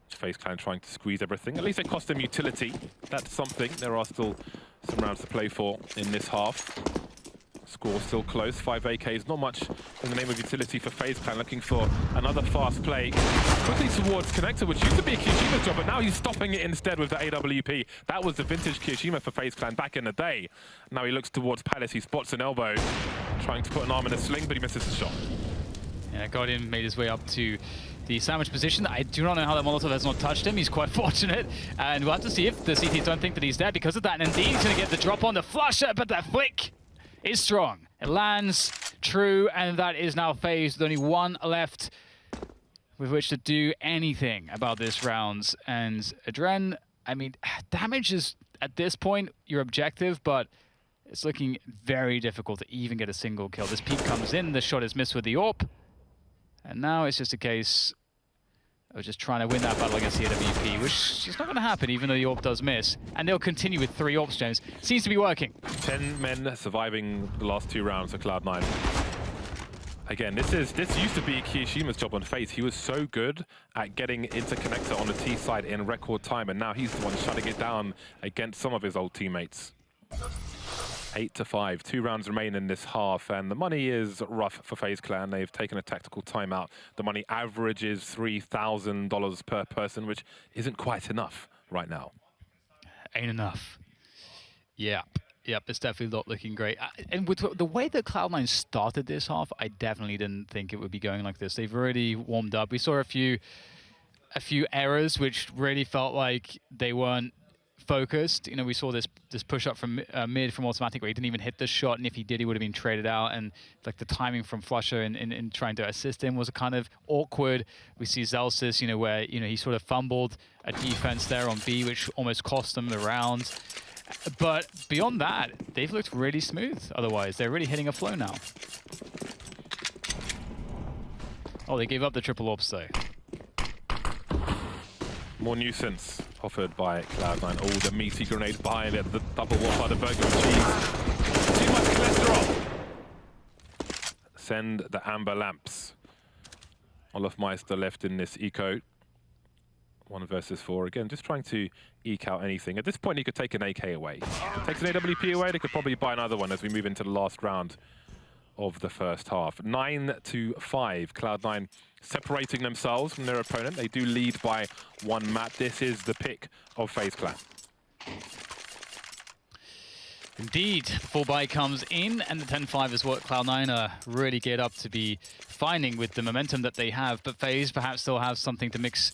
FaZe Clan trying to squeeze everything. At least it cost them utility. That's something. There are still some rounds to play for in this half. Score still close. 5 AKs. Not much in the name of utility for FaZe Clan. Looking for another fast play. Quickly towards Connector, which used to be a Kiyoshima's job, but now he's stopping it instead with the AWP. That was the vintage Kiyoshima for FaZe Clan back in the day. Now he looks towards Palace. He spots an elbow. Trying to put an arm in a sling, but he misses the shot. Yeah, Guardian made his way up to the sandwich position. I do not know how that Molotov has not touched him. He's quite fortunate. And we'll have to see if the CTs don't think that he's dead because of that. And indeed, he's going to get the drop on the Flusher, but that flick is strong. It lands true, and that is now Faze with only one left with which to do anything about this round. And Adren, I mean, damage is, at this point, your objective, but it's looking very difficult to even get a single kill. This peek comes in, the shot is missed with the AWP, and now it's just a case of just trying to win that battle against the AWP, which is not going to happen, even though the AWP does miss. And they'll continue with 3 AWPs, James. Seems to be working. 10 men surviving the last 2 rounds for Cloud9. Again, this used to be Kiyoshima's job on Faze. He was so good at getting into connector on the T side in record time, and now he's the one shutting it down against some of his old teammates. 8-5, 2 rounds remain in this half, and the money is rough for FaZe Clan. They've taken a tactical timeout. The money averages $3,000 per person, which isn't quite enough right now. Ain't enough. Yep, it's definitely not looking great. And with the way that Cloud9 started this half, I definitely didn't think it would be going like this. They've already warmed up. We saw a few errors, which really felt like they weren't focused. You know, we saw this push up from mid from automatic where he didn't even hit the shot, and if he did, he would have been traded out. And like the timing from Flusher in trying to assist him was kind of awkward. We see Zelsis, you know, where he sort of fumbled a defense there on B, which almost cost them the round. But beyond that, they've looked really smooth. Otherwise, they're really hitting a flow now. Oh, they gave up the triple AWPs though. More nuisance offered by Cloud9. All the meaty grenades behind it. The double whopper, the burger and cheese. Too much cholesterol. Send the amber lamps. Olofmeister left in this eco. 1 versus 4. Again, just trying to eke out anything. At this point, he could take an AK away. Takes an AWP away, they could probably buy another one as we move into the last round of the first half. 9-5. Cloud9 separating themselves from their opponent. They do lead by 1 map. This is the pick of FaZe Clan. Indeed, full buy comes in, and the 10-5 is what Cloud9 are really geared up to be finding with the momentum that they have. But FaZe perhaps still have something to mix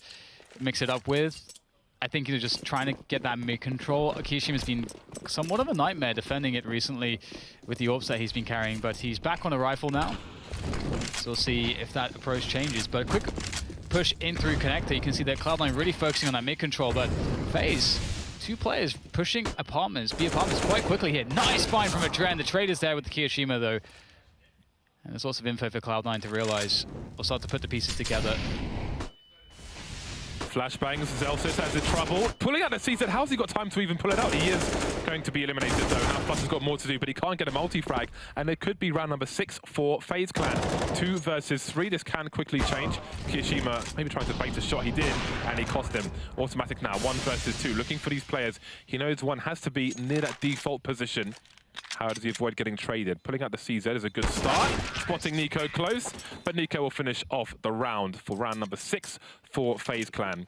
it up with. I think you're just trying to get that mid-control. Kiyoshima's been somewhat of a nightmare defending it recently with the AWPs that he's been carrying, but he's back on a rifle now. So we'll see if that approach changes. But a quick push in through connector. You can see that Cloud9 really focusing on that mid-control, but FaZe, 2 players pushing apartments, B apartments quite quickly here. Nice find from Adren. The trade is there with the Kiyoshima though. And there's lots of info for Cloud9 to realize, or start to put the pieces together. Flashbangs, Zelsis has in trouble. Pulling out the CZ, how's he got time to even pull it out? He is going to be eliminated though. Now Flush has got more to do, but he can't get a multi-frag. And it could be round number 6 for FaZe Clan. 2 versus 3, this can quickly change. Kiyoshima maybe trying to bait a shot, he did, and he cost him. Automatic now, 1 versus 2. Looking for these players. He knows one has to be near that default position. How does he avoid getting traded? Pulling out the CZ is a good start. Spotting Nico close, but Nico will finish off the round for round number 6 for FaZe Clan.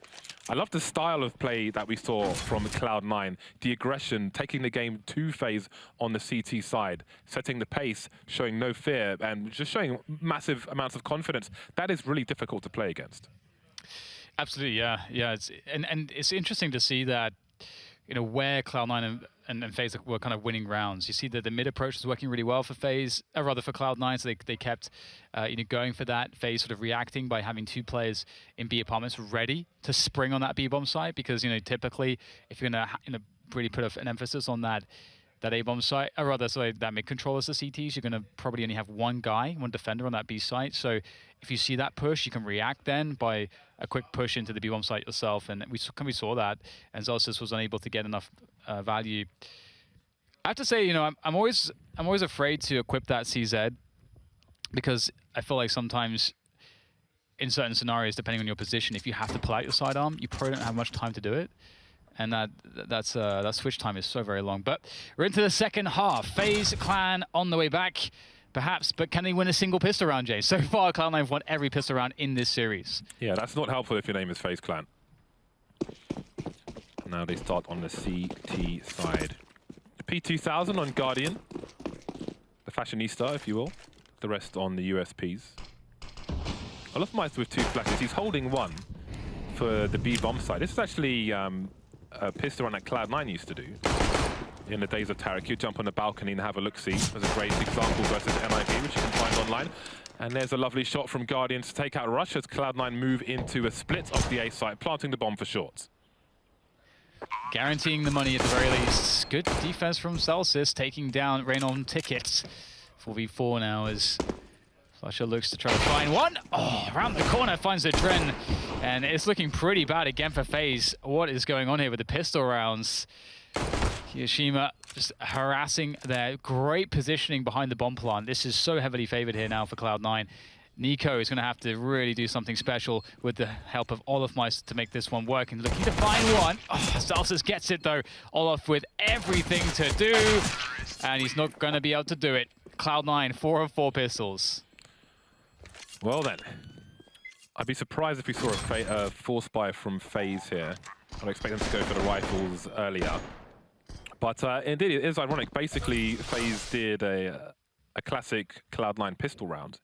I love the style of play that we saw from Cloud9. The aggression, taking the game to FaZe on the CT side, setting the pace, showing no fear, and just showing massive amounts of confidence. That is really difficult to play against. Absolutely, yeah. And it's interesting to see that, where Cloud9 and FaZe were kind of winning rounds. You see that the mid approach is working really well for FaZe, or rather for Cloud9, so they kept going for that. FaZe sort of reacting by having 2 players in B apartments ready to spring on that B bomb site, because typically if you're gonna really put an emphasis on that A bomb site, or rather that mid control as the CTs, you're gonna probably only have 1 guy, 1 defender on that B site. So if you see that push, you can react then by a quick push into the B bomb site yourself, and we saw that, and Zelsis was unable to get enough value. I have to say, I'm always afraid to equip that CZ, because I feel like sometimes in certain scenarios, depending on your position, if you have to pull out your sidearm, you probably don't have much time to do it. And that switch time is so very long. But we're into the second half. FaZe Clan on the way back, perhaps, but can they win a single pistol round, Jay? So far, Cloud9 have won every pistol round in this series. Yeah, that's not helpful if your name is FaZe Clan. Now they start on the CT side. The P2000 on Guardian. The fashionista, if you will. The rest on the USPs. Olofmeister with 2 flashes. He's holding 1 for the B bomb side. This is actually a pistol run that Cloud9 used to do. in the days of Tarek. You jump on the balcony and have a look-see. There's a great example versus NIB, which you can find online. And there's a lovely shot from Guardian to take out Rush as Cloud9 move into a split of the A site, planting the bomb for short. Guaranteeing the money at the very least. Good defense from Celsius, taking down Rain on Tickets. 4v4 now as Flusher looks to try to find one. Oh, around the corner finds the Dren. And it's looking pretty bad again for FaZe. What is going on here with the pistol rounds? Hiroshima just harassing their great positioning behind the bomb plant. This is so heavily favored here now for Cloud9. Nico is going to have to really do something special with the help of Olofmeister to make this one work, and looking to find one. Oh, Celsius gets it though. Olof with everything to do, and he's not going to be able to do it. Cloud9, 4 of 4 pistols. Well then, I'd be surprised if we saw a force buy from Faze here. I'd expect them to go for the rifles earlier. But indeed, it is ironic. Basically, Faze did a classic Cloud9 pistol round.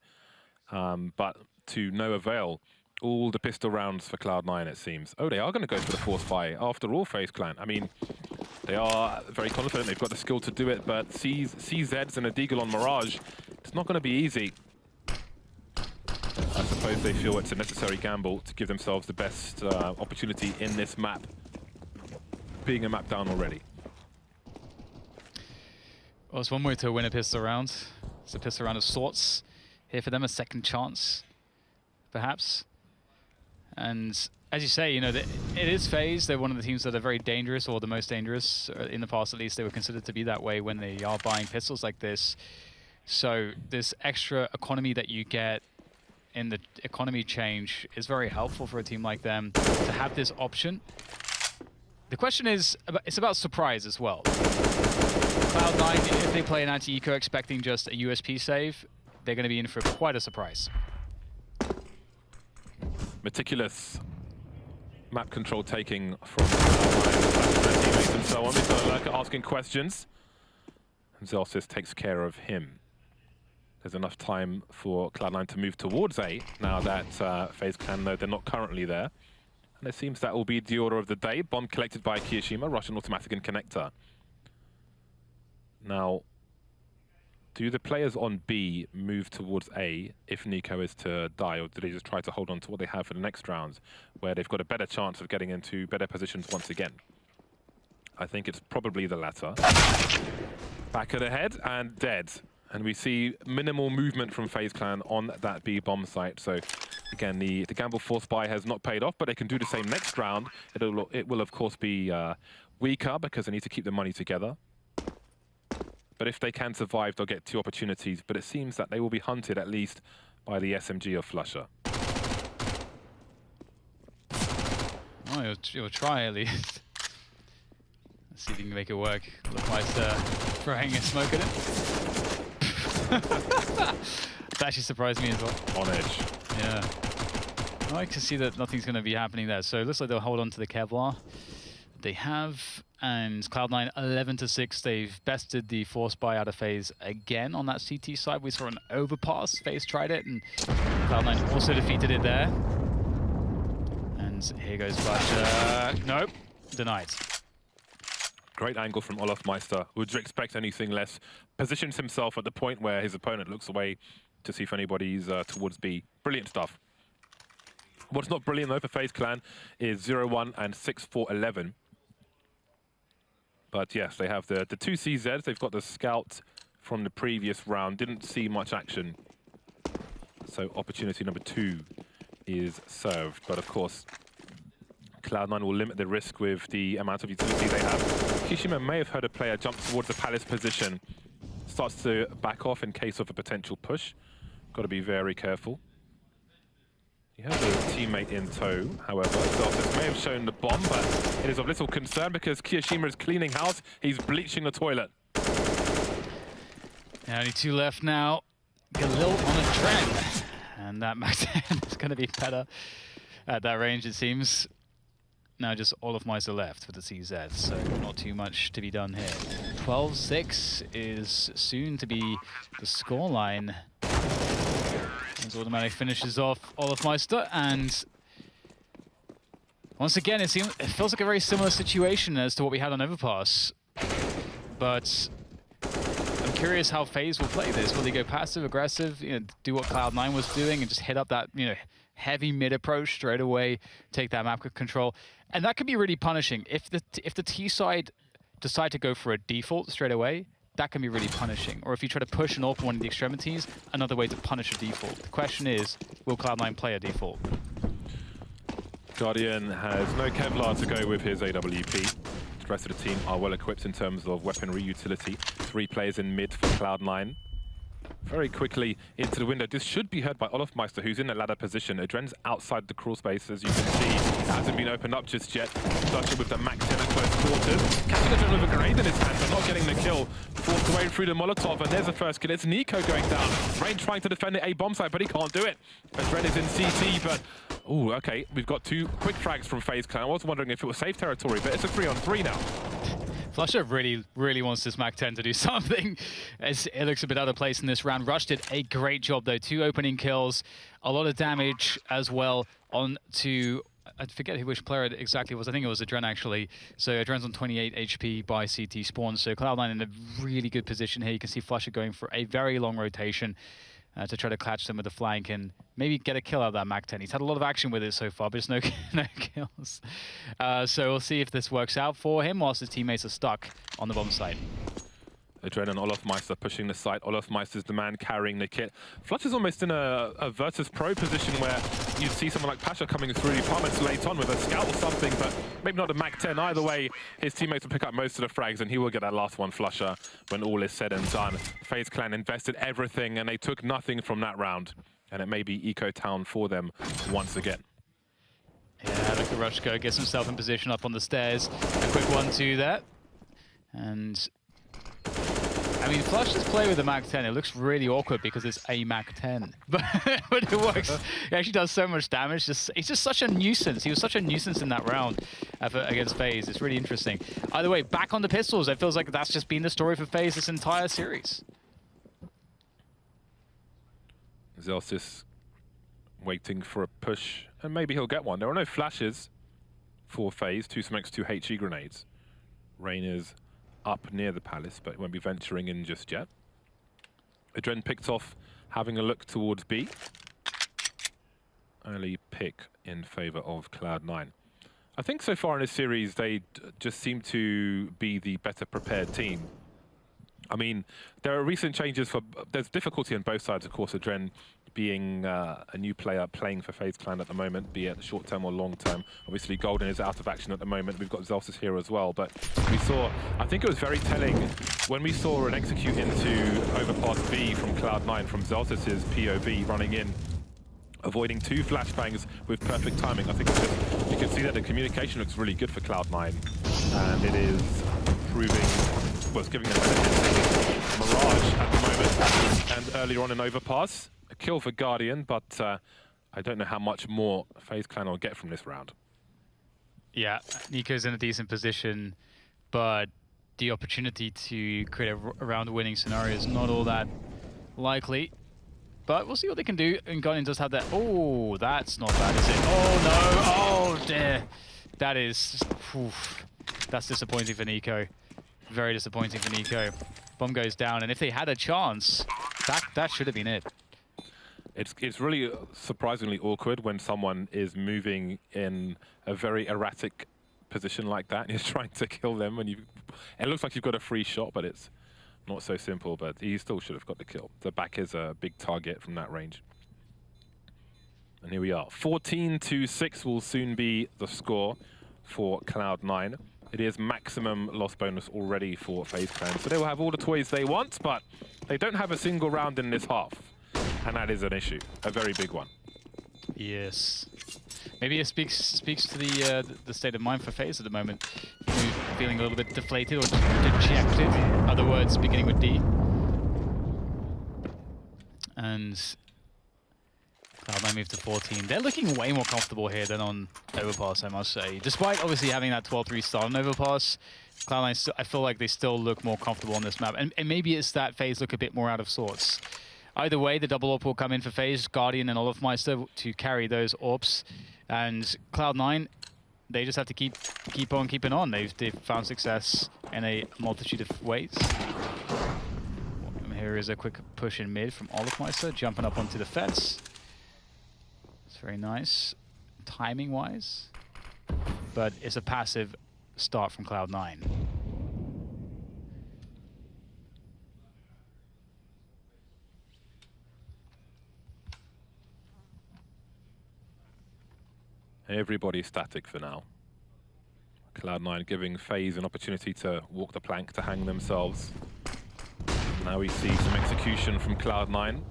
But to no avail, all the pistol rounds for Cloud9, it seems. Oh, they are going to go for the force buy after all, FaZe Clan. I mean, they are very confident. They've got the skill to do it, but CZs and a Deagle on Mirage, it's not going to be easy. I suppose they feel it's a necessary gamble to give themselves the best opportunity in this map, being a map down already. Well, it's one way to win a pistol round. It's a pistol round of sorts. Here for them, a second chance, perhaps. And as you say, you know, it is FaZe. They're one of the teams that are very dangerous, or the most dangerous. In the past, at least, they were considered to be that way when they are buying pistols like this. So this extra economy that you get in the economy change is very helpful for a team like them to have this option. The question is, it's about surprise as well. Cloud9, if they play an anti-eco expecting just a USP save, they're going to be in for quite a surprise. Meticulous map control taking from their teammates and so on. We've got Lurker asking questions. And Celsius takes care of him. There's enough time for Cloud9 to move towards A, now that FaZe Clan know they're not currently there. And it seems that will be the order of the day. Bomb collected by Kirishima, Russian automatic and connector. Now, do the players on B move towards A if Nico is to die, or do they just try to hold on to what they have for the next rounds, where they've got a better chance of getting into better positions once again? I think it's probably the latter. Back of the head and dead. And we see minimal movement from FaZe Clan on that B bomb site. So again, the gamble force buy has not paid off, but they can do the same next round. It will of course be weaker because they need to keep the money together. But if they can survive, they'll get 2 opportunities. But it seems that they will be hunted at least by the SMG of Flusher. Oh, you'll try at least. Let's see if you can make it work. Look like throwing a smoke at it. That actually surprised me as well. On edge. Yeah. I like to see that nothing's going to be happening there. So it looks like they'll hold on to the Kevlar. They have, and Cloud9 11-6. They've bested the force buy out of FaZe again on that CT side. We saw an overpass. FaZe tried it, and Cloud9 also defeated it there. And here goes Flash. Nope, denied. Great angle from Olofmeister. Would you expect anything less? Positions himself at the point where his opponent looks away to see if anybody's towards B. Brilliant stuff. What's not brilliant though for FaZe Clan is 0-1 and 6-4-11. But yes, they have the 2 CZs. They've got the scout from the previous round. Didn't see much action. So opportunity number 2 is served. But of course, Cloud9 will limit the risk with the amount of utility they have. Kishima may have heard a player jump towards the Palace position. Starts to back off in case of a potential push. Got to be very careful. He has a teammate in tow, however. Celsius may have shown the bomb, but it is of little concern because Kirishima is cleaning house. He's bleaching the toilet. Only 2 left now. Galil on a trend. And that Max 10 is going to be better at that range, it seems. Now just Olofmeister left with the CZ, so not too much to be done here. 12-6 is soon to be the scoreline. As automatic finishes off Olofmeister, and once again it feels like a very similar situation as to what we had on Overpass. but I'm curious how Faze will play this. Will they go passive, aggressive, do what Cloud9 was doing and just hit up that, heavy mid approach straight away, take that map control, and that could be really punishing. If the T side decide to go for a default straight away, that can be really punishing. Or if you try to push an AWP one of the extremities, another way to punish a default. The question is, will Cloud9 play a default? Guardian has no Kevlar to go with his AWP. The rest of the team are well equipped in terms of weaponry utility. 3 players in mid for Cloud9. Very quickly into the window. This should be heard by Olofmeister, who's in a ladder position. Adren's outside the crawl space, as you can see. It hasn't been opened up just yet. Flusher with the Mac 10 at close quarters. Catching Adren with a grenade in his hand, but not getting the kill. Forced away through the Molotov, and there's the first kill. It's Nico going down. Rain trying to defend the A bomb site, but he can't do it. Adren is in CT, but... Oh, okay. We've got 2 quick frags from FaZe Clan. I was wondering if it was safe territory, but it's a 3-on-3 now. Flusher really wants this Mac 10 to do something. It looks a bit out of place in this round. Rush did a great job, though. 2 opening kills, a lot of damage as well on to... I forget which player it exactly was. I think it was Adren, actually. So Adren's on 28 HP by CT spawn. So Cloud9 in a really good position here. You can see Flusher going for a very long rotation to try to catch them with the flank and maybe get a kill out of that Mac 10. He's had a lot of action with it so far, but just no kills. So we'll see if this works out for him whilst his teammates are stuck on the bomb site. Adren and Olofmeister pushing the site. Olofmeister's the man carrying the kit. Fletcher's almost in a Virtus Pro position where you'd see someone like Pasha coming through the apartments late on with a scout or something, but maybe not a Mac 10. Either way, his teammates will pick up most of the frags and he will get that last one, Flusher, when all is said and done. FaZe Clan invested everything and they took nothing from that round. And it may be Eco Town for them once again. Yeah, look at Rush go, gets himself in position up on the stairs. A quick 1-2 there. And... I mean, Flush's play with the Mac 10, it looks really awkward because it's a Mac 10. But it works. He actually does so much damage. He's just such a nuisance. He was such a nuisance in that round against FaZe. It's really interesting. Either way, back on the pistols. It feels like that's just been the story for FaZe this entire series. Zelsis waiting for a push, and maybe he'll get one. There are no flashes for FaZe. 2 smokes, 2 HE grenades. Rain is up near the palace, but won't be venturing in just yet. Adren picked off, having a look towards B. Early pick in favor of Cloud9. I think so far in this series, they just seem to be the better prepared team. I mean, there are recent changes for... There's difficulty on both sides, of course. Adren being a new player playing for FaZe Clan at the moment, be it short-term or long-term. Obviously, Golden is out of action at the moment. We've got Zelsis here as well. But we saw... I think it was very telling when we saw an execute into overpass B from Cloud9 from Zelsis' POV running in, avoiding 2 flashbangs with perfect timing. I think it's just, you can see that the communication looks really good for Cloud9. And it is proving... Well, it's giving them benefits. Mirage at the moment, and earlier on in overpass. A kill for Guardian, but I don't know how much more FaZe Clan will get from this round. Yeah, Nico's in a decent position, but the opportunity to create a round-winning scenario is not all that likely. But we'll see what they can do. And Guardian does have that. Oh, that's not bad, is it? Oh, no. Oh, dear. That is... Oof. That's disappointing for Nico. Very disappointing for Nico. Bomb goes down, and if they had a chance, that should have been it. It's really surprisingly awkward when someone is moving in a very erratic position like that and you're trying to kill them, and it looks like you've got a free shot, but it's not so simple. But he still should have got the kill. The back is a big target from that range. And here we are. 14-6 will soon be the score for Cloud9. It is maximum loss bonus already for FaZe Clan, so they will have all the toys they want, but they don't have a single round in this half. And that is an issue, a very big one. Yes. Maybe it speaks to the state of mind for FaZe at the moment. Feeling a little bit deflated or dejected. Other words beginning with D. And Cloud9 moved to 14. They're looking way more comfortable here than on Overpass, I must say. Despite obviously having that 12-3 start on Overpass, Cloud9, I feel like they still look more comfortable on this map. And maybe it's that FaZe look a bit more out of sorts. Either way, the double AWP will come in for FaZe, Guardian and Olofmeister to carry those AWPs. And Cloud9, they just have to keep on keeping on. They've found success in a multitude of ways. Here is a quick push in mid from Olofmeister, jumping up onto the fence. It's very nice, timing-wise, but it's a passive start from Cloud9. Everybody's static for now. Cloud9 giving Faze an opportunity to walk the plank, to hang themselves. Now we see some execution from Cloud9.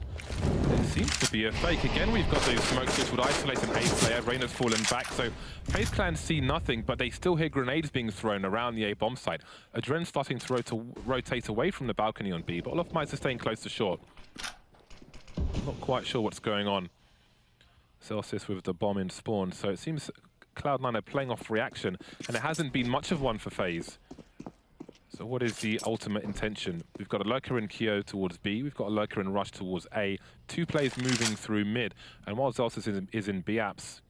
It seems to be a fake. Again, we've got those smokes which would isolate an A player. Reyna's fallen back, so FaZe Clan see nothing, but they still hear grenades being thrown around the A bomb site. Adren starting to rotate away from the balcony on B, but Olofmeister staying close to short. Not quite sure what's going on. Celsius with the bomb in spawn, so it seems Cloud9 are playing off reaction, and it hasn't been much of one for FaZe. So what is the ultimate intention? We've got a lurker in Kyo towards B, we've got a lurker in Rush towards A, 2 players moving through mid, and while Celsius is in B apps,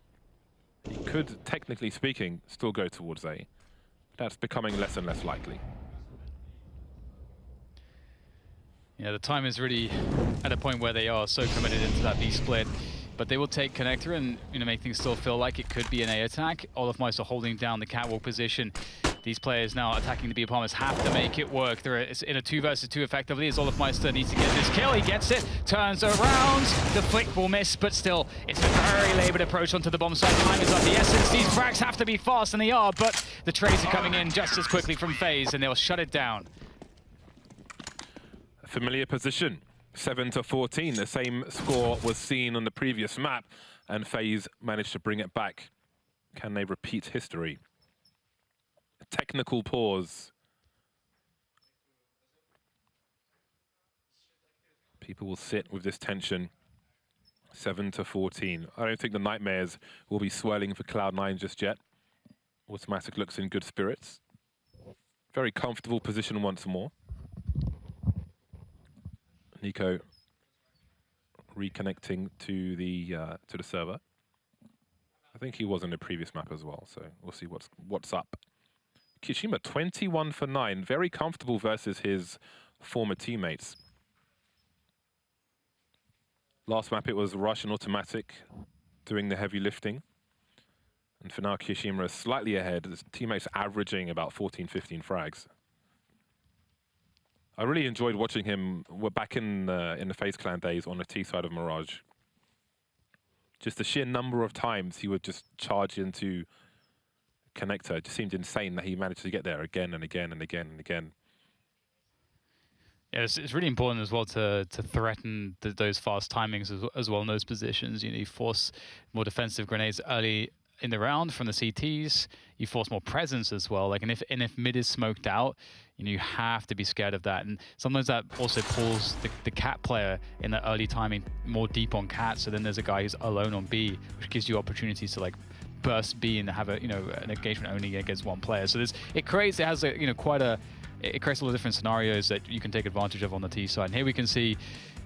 he could, technically speaking, still go towards A. That's becoming less and less likely. Yeah, the time is really at a point where they are so committed into that B split. But they will take connector and make things still feel like it could be an A attack. Olofmeister holding down the catwalk position. These players now attacking the B bombers have to make it work. They're in a 2 versus 2 effectively as Olofmeister needs to get this kill. He gets it, turns around. The flick will miss, but still, it's a very labored approach onto the bomb site. Time is of the essence. These frags have to be fast, and they are, but the trades are coming in just as quickly from FaZe, and they'll shut it down. A familiar position. 7-14, the same score was seen on the previous map, and FaZe managed to bring it back. Can they repeat history? A technical pause. People will sit with this tension. 7-14. I don't think the nightmares will be swirling for Cloud9 just yet. Automatic looks in good spirits. Very comfortable position once more. Nico reconnecting to the server. I think he was in the previous map as well, so we'll see what's up. Kishima 21 for 9, very comfortable versus his former teammates. Last map it was Rush and Automatic doing the heavy lifting. And for now Kishima is slightly ahead. His teammates averaging about 14-15 frags. I really enjoyed watching him. We're back in the FaZe Clan days on the T side of Mirage. Just the sheer number of times he would just charge into connector. It just seemed insane that he managed to get there again and again and again and again. Yeah, it's really important as well to threaten those fast timings as well in those positions. You force more defensive grenades early in the round from the CTs. You force more presence as well. And if mid is smoked out, you have to be scared of that. And sometimes that also pulls the cat player in the early timing more deep on cat. So then there's a guy who's alone on B, which gives you opportunities to burst B and have an engagement only against one player. So it creates a lot of different scenarios that you can take advantage of on the T side. And here we can see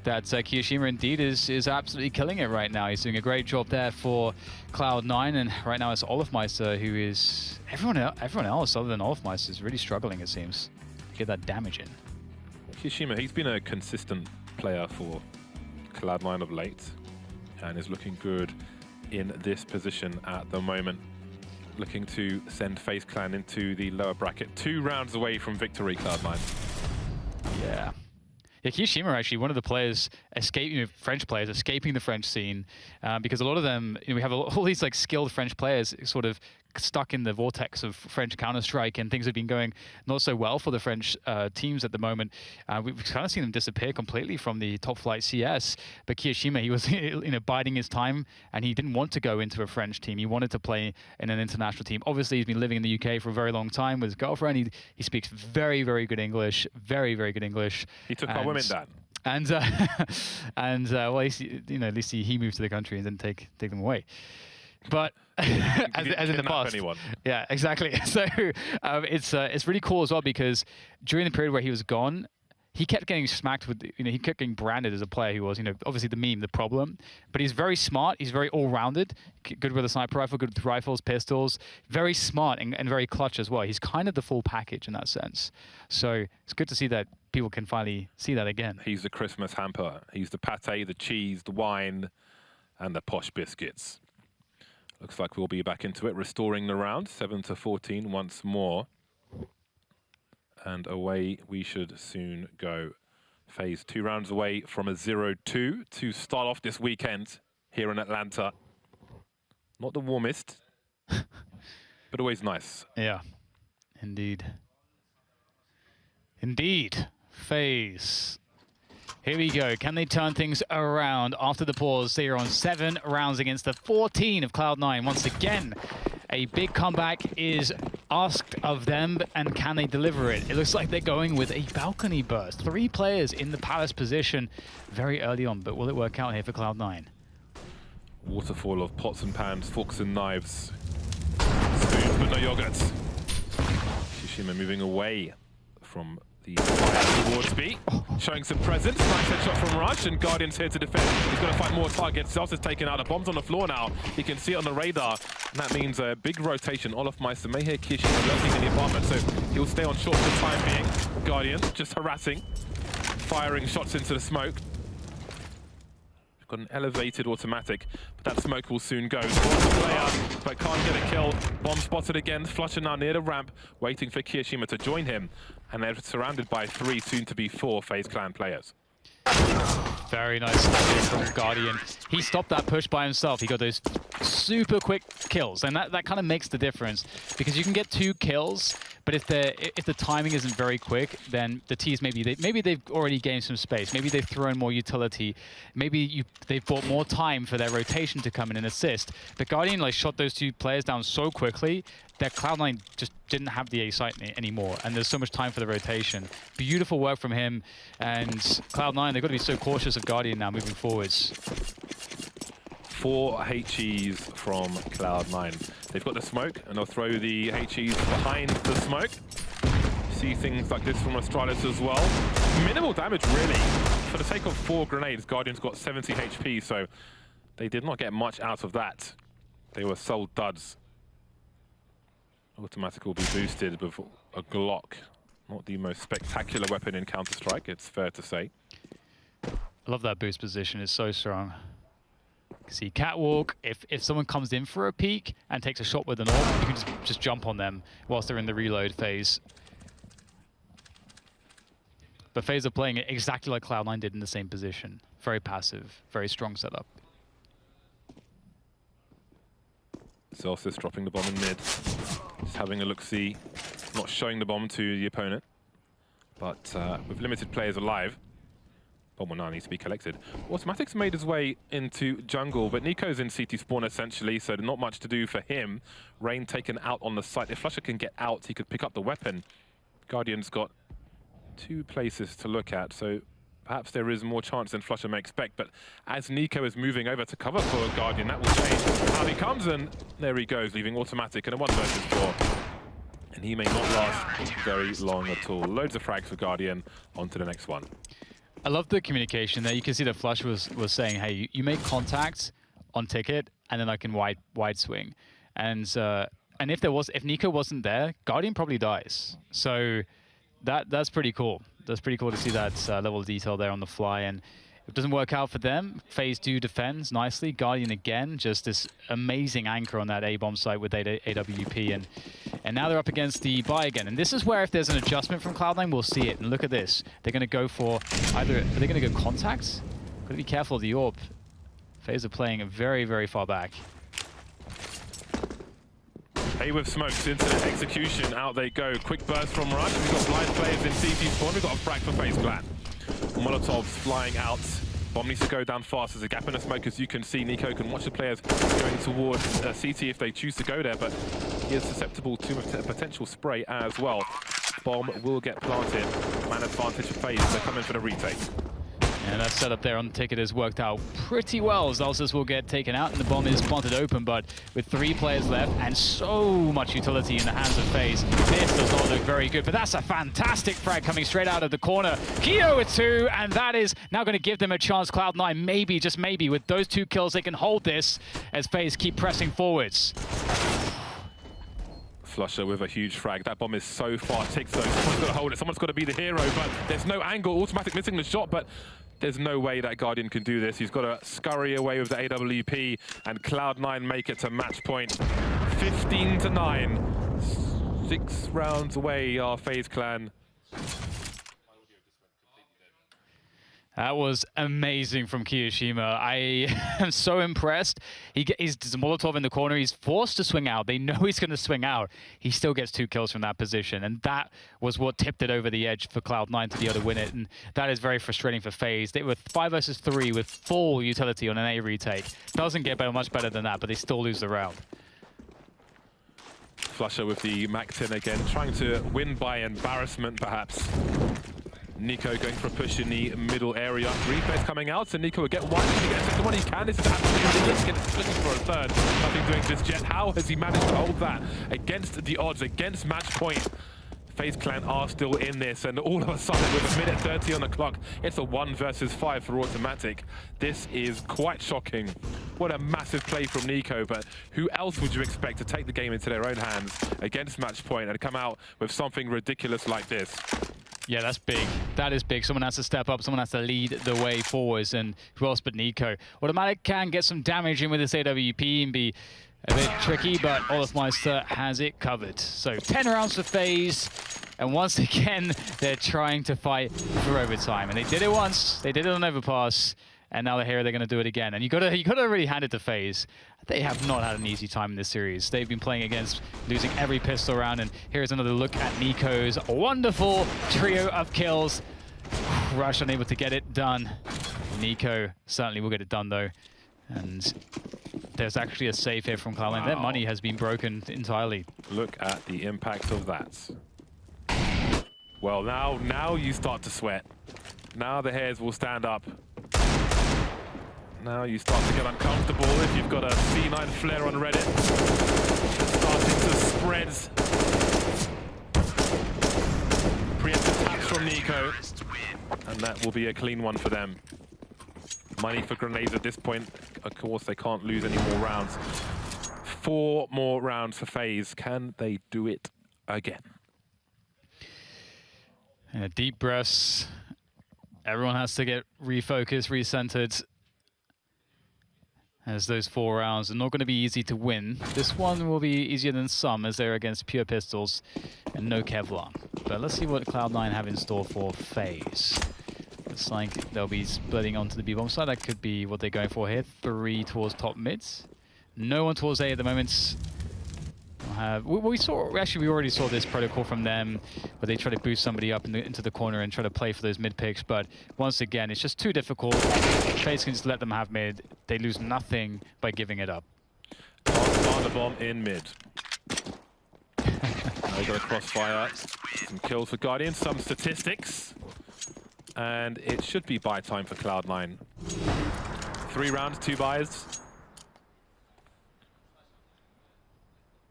that Kiyoshima indeed is absolutely killing it right now. He's doing a great job there for Cloud9, and right now it's Olofmeister who is... Everyone else other than Olofmeister is really struggling, it seems, to get that damage in. Kiyoshima, he's been a consistent player for Cloud9 of late, and is looking good in this position at the moment. Looking to send FaZe Clan into the lower bracket. 2 rounds away from victory, Cloud9. Yeah. Yeah, Kiyoshima actually one of the players French players escaping the French scene, because a lot of them, we have all these skilled French players sort of stuck in the vortex of French Counter-Strike, and things have been going not so well for the French teams at the moment. We've kind of seen them disappear completely from the top flight CS. But Kiyoshima, he was biding his time, and he didn't want to go into a French team. He wanted to play in an international team. Obviously, he's been living in the UK for a very long time with his girlfriend. He speaks very, very good English, very, very good English. He took our women down. And well, at least he moved to the country and didn't take them away. But as in the past, anyone. Yeah, exactly. So it's really cool as well, because during the period where he was gone, he kept getting smacked with, he kept getting branded as a player who was, obviously the meme, the problem. But he's very smart. He's very all-rounded. Good with a sniper rifle, good with rifles, pistols. Very smart and very clutch as well. He's kind of the full package in that sense. So it's good to see that people can finally see that again. He's the Christmas hamper. He's the pate, the cheese, the wine, and the posh biscuits. Looks like we'll be back into it, restoring the round, 7-14 once more. And away we should soon go. Faze 2 rounds away from a 0-2 to start off this weekend here in Atlanta. Not the warmest, but always nice. Yeah, indeed. Indeed. Faze. Here we go. Can they turn things around after the pause? They are on 7 rounds against the 14 of Cloud9. Once again, a big comeback is asked of them, and can they deliver it? It looks like they're going with a balcony burst. 3 players in the Palace position very early on, but will it work out here for Cloud9? Waterfall of pots and pans, forks and knives. Spoons, but no yogurts. Tsushima moving away from the fire towards B, showing some presence. Nice headshot from Mirage, and Guardian's here to defend. He's going to fight more targets. Zelf is taken out. The bomb's on the floor now. He can see it on the radar, and that means a big rotation. Olaf Meister may hear Kishima lurking in the apartment, so he'll stay on short for the time being. Guardian just harassing, firing shots into the smoke. Got an elevated automatic, but that smoke will soon go. Player, but can't get a kill. Bomb spotted again. Flusher now near the ramp, waiting for Kiyashima to join him. And they're surrounded by 3, soon to be 4 FaZe Clan players. Very nice from Guardian. He stopped that push by himself. He got those super quick kills, and that kind of makes the difference, because you can get 2 kills, but if the timing isn't very quick, then the T's maybe they've already gained some space. Maybe they've thrown more utility. Maybe they've bought more time for their rotation to come in and assist. But Guardian shot those 2 players down so quickly that Cloud9 just didn't have the A site anymore, and there's so much time for the rotation. Beautiful work from him, and Cloud9, they've got to be so cautious of Guardian now moving forwards. 4 HEs from Cloud9. They've got the smoke, and they'll throw the HEs behind the smoke. See things like this from Astralis as well. Minimal damage, really. For the sake of 4 grenades, Guardian's got 70 HP, so they did not get much out of that. They were sold duds. Automatic will be boosted with a Glock. Not the most spectacular weapon in Counter-Strike, it's fair to say. I love that boost position, it's so strong. See, catwalk, if someone comes in for a peek and takes a shot with an AWP, you can just jump on them whilst they're in the reload phase. But FaZe are playing it exactly like Cloud9 did in the same position. Very passive, very strong setup. Celsius dropping the bomb in mid. Just having a look-see. Not showing the bomb to the opponent. But with limited players alive, bomb will now need to be collected. Automatic's made his way into jungle, but Nico's in CT spawn essentially, so not much to do for him. Rain taken out on the site. If Flusher can get out, he could pick up the weapon. Guardian's got 2 places to look at, so perhaps there is more chance than Flusher may expect, but as Nico is moving over to cover for Guardian, that will change. How he comes, and there he goes, leaving Automatic in a 1 versus 4. And he may not last very long at all. Loads of frags for Guardian, on to the next one. I love the communication there. You can see that Flush was saying, hey, you make contact on ticket, and then I can wide swing. And if Nico wasn't there, Guardian probably dies. So that's pretty cool. That's pretty cool to see that level of detail there on the fly. And if it doesn't work out for them, Faze 2 defends nicely. Guardian again, just this amazing anchor on that A-bomb site with AWP. And now they're up against the buy again. And this is where if there's an adjustment from Cloud9, we'll see it. And look at this. They're going to go for either... Are they going to go contacts? Got to be careful of the AWP. Faze are playing very, very far back. A with smokes into the execution. Out they go. Quick burst from Mirage. We've got blind players in CT spawn. We've got a frag for FaZe Clan. Molotovs flying out. Bomb needs to go down fast. There's a gap in the smoke, as you can see. Nico can watch the players going towards CT if they choose to go there, but he is susceptible to a potential spray as well. Bomb will get planted. Man advantage for FaZe. They're coming for the retake. And that setup there on the ticket has worked out pretty well. Zalzas will get taken out and the bomb is planted open, but with 3 players left and so much utility in the hands of Faze, this does not look very good. But that's a fantastic frag coming straight out of the corner. Keo with 2, and that is now going to give them a chance. Cloud9, maybe, just maybe, with those 2 kills, they can hold this as Faze keep pressing forwards. Flusher with a huge frag. That bomb is so far ticked though. Someone's got to hold it. Someone's got to be the hero, but there's no angle. Automatic missing the shot, but there's no way that Guardian can do this. He's got to scurry away with the AWP, and Cloud9 make it to match point. 15-9. 6 rounds away, our FaZe clan. That was amazing from Kiyoshima. I am so impressed. He's Molotov in the corner. He's forced to swing out. They know he's going to swing out. He still gets 2 kills from that position. And that was what tipped it over the edge for Cloud9 to be able to win it. And that is very frustrating for FaZe. They were 5 versus 3 with full utility on an A retake. Doesn't get much better than that, but they still lose the round. Flusher with the Mac-10 again, trying to win by embarrassment, perhaps. Nico going for a push in the middle area. 3 players coming out, so Nico will get 1. Can he get a second one? He can. This is absolutely ridiculous. Looking for a third. Nothing doing this jet. How has he managed to hold that against the odds, against match point? FaZe clan are still in this, and all of a sudden, with a minute 30 on the clock, it's a 1 versus 5 for automatic. This is quite shocking. What a massive play from Nico, but who else would you expect to take the game into their own hands against match point and come out with something ridiculous like this? Yeah, that's big. That is big. Someone has to step up. Someone has to lead the way forwards. And who else but Nico? Automatic can get some damage in with this AWP and be a bit tricky, but Olafmeister has it covered. So 10 rounds for FaZe. And once again, they're trying to fight for overtime. And they did it once. They did it on overpass. And now they're here, they're going to do it again. And you gotta really hand it to FaZe. They have not had an easy time in this series. They've been playing against losing every pistol round. And here's another look at Nico's wonderful trio of kills. Rush unable to get it done. Nico certainly will get it done though. And there's actually a save here from Cloud9. Wow. Their money has been broken entirely. Look at the impact of that. Well, now you start to sweat. Now the hairs will stand up. Now you start to get uncomfortable if you've got a C9 flare on Reddit. Starting to spread. Preemptive taps from Nico. And that will be a clean one for them. Money for grenades at this point. Of course, they can't lose any more rounds. 4 more rounds for FaZe. Can they do it again? And a deep breaths. Everyone has to get refocused, recentered. As those 4 rounds are not going to be easy to win. This one will be easier than some as they're against pure pistols and no Kevlar. But let's see what Cloud9 have in store for FaZe. Looks like they'll be splitting onto the B-bomb side. That could be what they're going for here. 3 towards top mids. No one towards A at the moment. We already saw this protocol from them where they try to boost somebody up into the corner and try to play for those mid picks, but once again it's just too difficult. FaZe can just let them have mid. They lose nothing by giving it up. Plant the bomb in mid. They got a crossfire. Some kills for Guardian, some statistics. And it should be buy time for Cloud9. 3 rounds, 2 buys.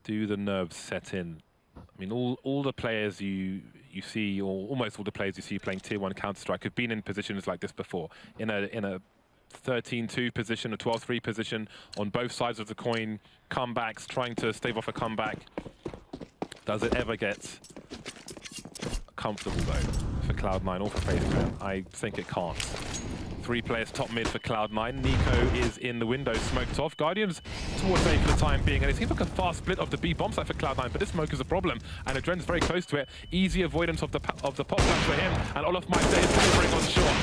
Do the nerves set in? I mean, all the players you see, or almost all the players you see playing Tier 1 Counter-Strike have been in positions like this before. In a 13-2 position, a 12-3 position, on both sides of the coin, comebacks, trying to stave off a comeback. Does it ever get comfortable, though, for Cloud9 or for FaZe? I think it can't. 3 players top mid for Cloud9. Nico is in the window, smoked off. Guardians towards A for the time being, and it seems like a fast split of the B bomb site for Cloud9, but this smoke is a problem, and Adren's very close to it. Easy avoidance of the pop flash for him, and Olafmeister is delivering on shore.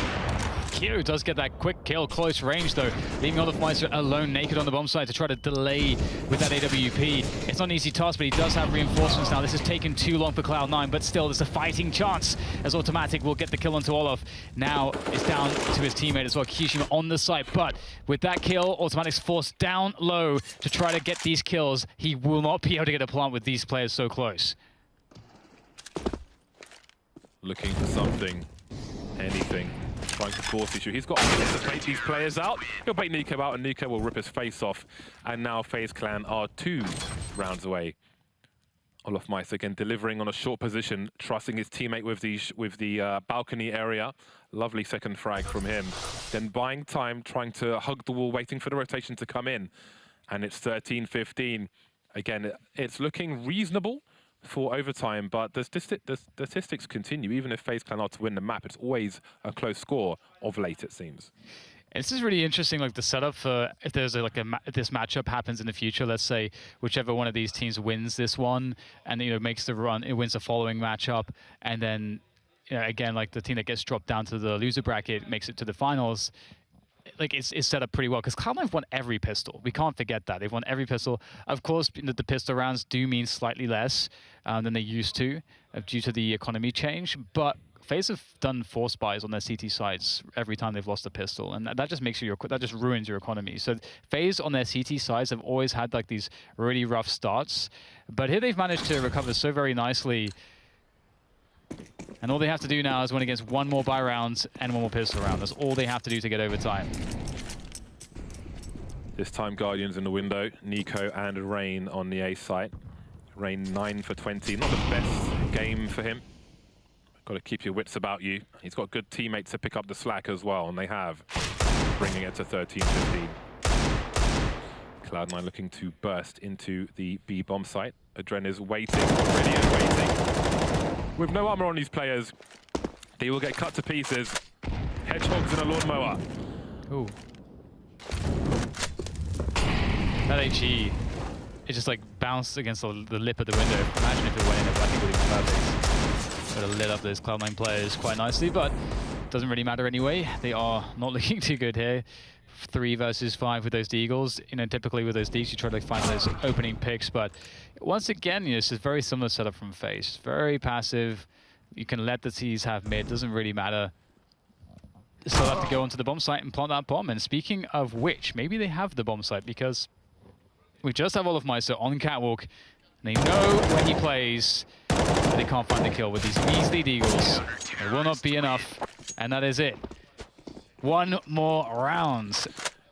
Kiro does get that quick kill, close range though, leaving Olafmeister alone, naked on the bomb site to try to delay with that AWP. It's not an easy task, but he does have reinforcements now. This has taken too long for Cloud9, but still there's a fighting chance as Automatic will get the kill onto Olaf. Now it's down to his teammate as well, Kishima on the site, but with that kill, Automatic's forced down low to try to get these kills. He will not be able to get a plant with these players so close. Looking for something, anything. trying to force issue. He's got to bait these players out. He'll bait Nico out, and Nico will rip his face off. And now FaZe Clan are 2 rounds away. Olofmeister again delivering on a short position, trusting his teammate with the balcony area. Lovely second frag from him. Then buying time, trying to hug the wall, waiting for the rotation to come in. And it's 13-15. Again, it's looking reasonable for overtime, but the statistics continue. Even if FaZe Clan are to win the map, it's always a close score of late, it seems. This is really interesting, like the setup for if there's if this matchup happens in the future. Let's say whichever one of these teams wins this one, and makes the run, it wins the following matchup, and then again, like the team that gets dropped down to the loser bracket makes it to the finals. Like it's set up pretty well because Cloud9 have won every pistol. We can't forget that they've won every pistol. Of course, the pistol rounds do mean slightly less than they used to due to the economy change, but FaZe have done force buys on their CT sides every time they've lost a pistol, and that just makes that just ruins your economy. So FaZe on their CT sides have always had like these really rough starts, but here they've managed to recover so very nicely. And all they have to do now is win against one more buy round and one more pistol round. That's all they have to do to get overtime. This time Guardians in the window, Nico and Rain on the A site. Rain 9 for 20, not the best game for him. Got to keep your wits about you. He's got good teammates to pick up the slack as well, and they have, bringing it to 13-15. Cloud9 looking to burst into the B bomb site. Adren is waiting, ready and waiting. With no armor on these players, they will get cut to pieces. Hedgehogs and a lawnmower. Ooh. That HE, it just like bounced against the lip of the window. Imagine if it went in, I think it would be perfect. Would have lit up those Cloud9 players quite nicely, but doesn't really matter anyway. They are not looking too good here. 3 versus 5 with those Deagles. Typically with those Deagles, you try to find those opening picks, but once again, it's a very similar setup from FaZe. Very passive. You can let the T's have mid, doesn't really matter. Still have to go onto the bomb site and plant that bomb. And speaking of which, maybe they have the bomb site because we just have Olofmeister on catwalk. And they know when he plays, but they can't find the kill with these measly Deagles. It will not be enough, and that is it. 1 more round.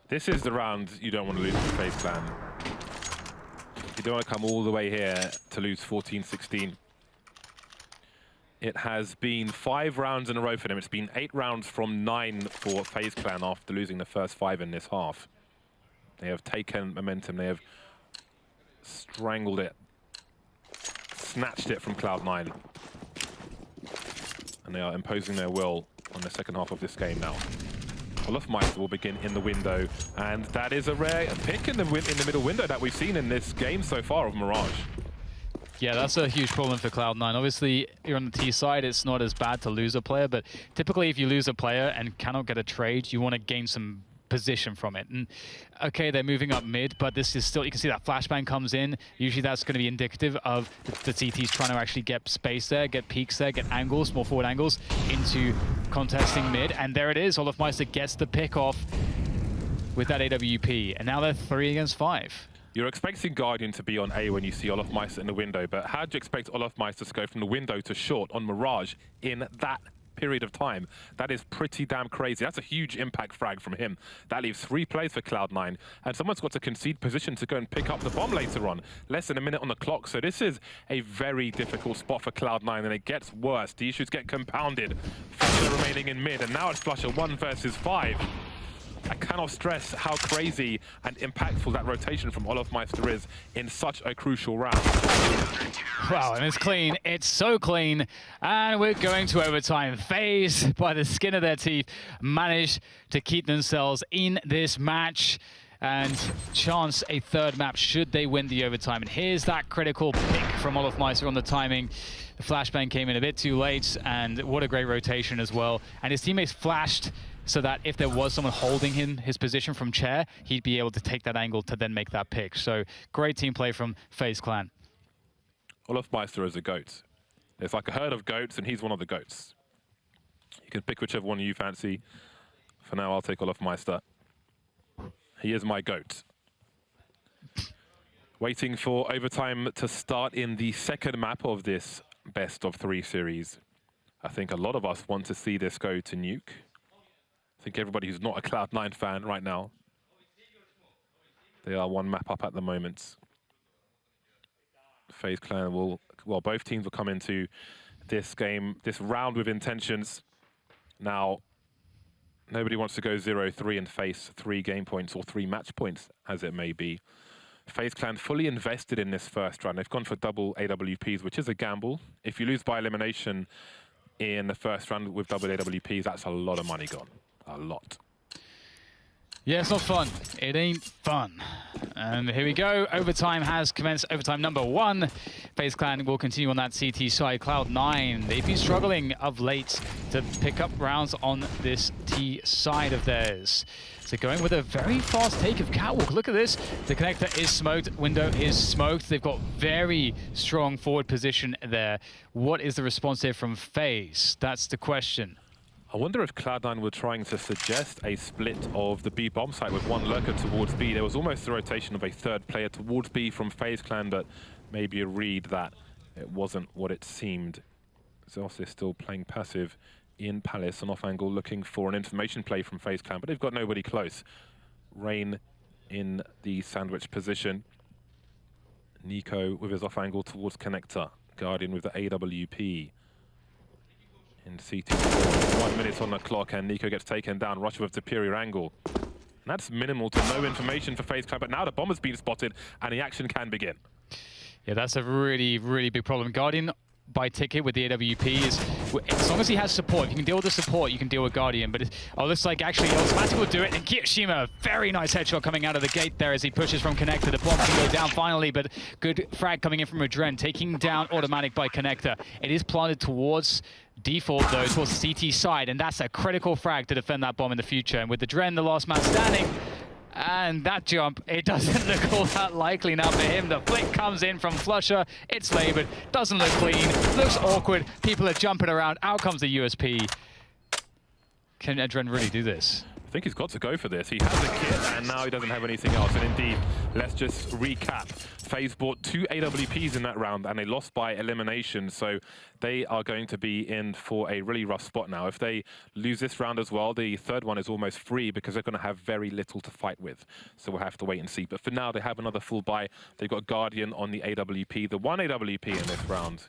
This is the round you don't want to lose to FaZe Clan. You don't want to come all the way here to lose 14-16. It has been 5 rounds in a row for them. It's been 8 rounds from 9 for FaZe Clan after losing the first 5 in this half. They have taken momentum. They have strangled it, snatched it from Cloud9. And they are imposing their will on the second half of this game now. Olofmeister will begin in the window, and that is a rare pick in the middle window that we've seen in this game so far of Mirage. Yeah, that's a huge problem for Cloud9. Obviously, you're on the T side, it's not as bad to lose a player, but typically if you lose a player and cannot get a trade, you want to gain some position from it. And okay, they're moving up mid, but this is still, you can see that flashbang comes in. Usually that's going to be indicative of the CTs trying to actually get space there, get peaks there, get angles, more forward angles into contesting mid. And there it is, Olofmeister gets the pick off with that AWP. And now they're 3 against 5. You're expecting Guardian to be on A when you see Olofmeister in the window, but how do you expect Olofmeister to go from the window to short on Mirage in that period of time? That is pretty damn crazy. That's a huge impact frag from him. That leaves 3 plays for Cloud9, and someone's got to concede position to go and pick up the bomb later on. Less than a minute on the clock, so this is a very difficult spot for Cloud9, and it gets worse. The issues get compounded. Flusher remaining in mid, and now it's Flusher 1 versus 5. I cannot stress how crazy and impactful that rotation from Olofmeister is in such a crucial round. Wow, and it's clean. It's so clean. And we're going to overtime. FaZe, by the skin of their teeth, managed to keep themselves in this match and chance a 3rd map should they win the overtime. And here's that critical pick from Olofmeister on the timing. The flashbang came in a bit too late, and what a great rotation as well. And his teammates flashed so that if there was someone holding him, his position from chair, he'd be able to take that angle to then make that pick. So great team play from FaZe Clan. Olofmeister is a goat. There's like a herd of goats, and he's one of the goats. You can pick whichever one you fancy. For now, I'll take Olofmeister. He is my goat. Waiting for overtime to start in the 2nd map of this best of 3 series. I think a lot of us want to see this go to Nuke. I think everybody who's not a Cloud9 fan right now, they are one map up at the moment. FaZe Clan will, well, both teams will come into this game, this round with intentions. Now, nobody wants to go 0-3 and face 3 game points or 3 match points, as it may be. FaZe Clan fully invested in this first round. They've gone for double AWPs, which is a gamble. If you lose by elimination in the first round with double AWPs, that's a lot of money gone. A lot. Yeah, it's not fun. It ain't fun. And here we go. Overtime has commenced. Overtime number 1. FaZe Clan will continue on that CT side. Cloud9, they've been struggling of late to pick up rounds on this T side of theirs. So going with a very fast take of Catwalk. Look at this. The connector is smoked. Window is smoked. They've got very strong forward position there. What is the response here from FaZe? That's the question. I wonder if Cloud9 were trying to suggest a split of the B bomb site with one lurker towards B. There was almost a rotation of a third player towards B from FaZe Clan, but maybe a read that it wasn't what it seemed. Zeus is still playing passive in Palace and off angle, looking for an information play from FaZe Clan, but they've got nobody close. Rain in the sandwich position. Nico with his off angle towards connector. Guardian with the AWP. In CT, 1 minute on the clock, and Nico gets taken down. Rush with a superior angle. And that's minimal to no information for FaZe Clan, but now the bomb has been spotted, and the action can begin. Yeah, that's a really, really big problem. Guardian by ticket with the AWP is, as long as he has support, if you can deal with the support, you can deal with Guardian. But it looks like actually Automatic will do it, and Kiyoshima, very nice headshot coming out of the gate there as he pushes from connector. The bomb can go down finally, but good frag coming in from Adren, taking down Automatic by connector. It is planted towards default though, towards the CT side, and that's a critical frag to defend that bomb in the future. And with the Dren, the last man standing, and that jump, it doesn't look all that likely now for him. The flick comes in from Flusher, it's labored, doesn't look clean, looks awkward, people are jumping around, out comes the USP. Can Adren really do this? I think he's got to go for this. He has a kit, and now he doesn't have anything else. And indeed, let's just recap. FaZe bought 2 AWPs in that round, and they lost by elimination. So they are going to be in for a really rough spot now. If they lose this round as well, the third one is almost free because they're going to have very little to fight with. So we'll have to wait and see. But for now, they have another full buy. They've got Guardian on the AWP, the 1 AWP in this round.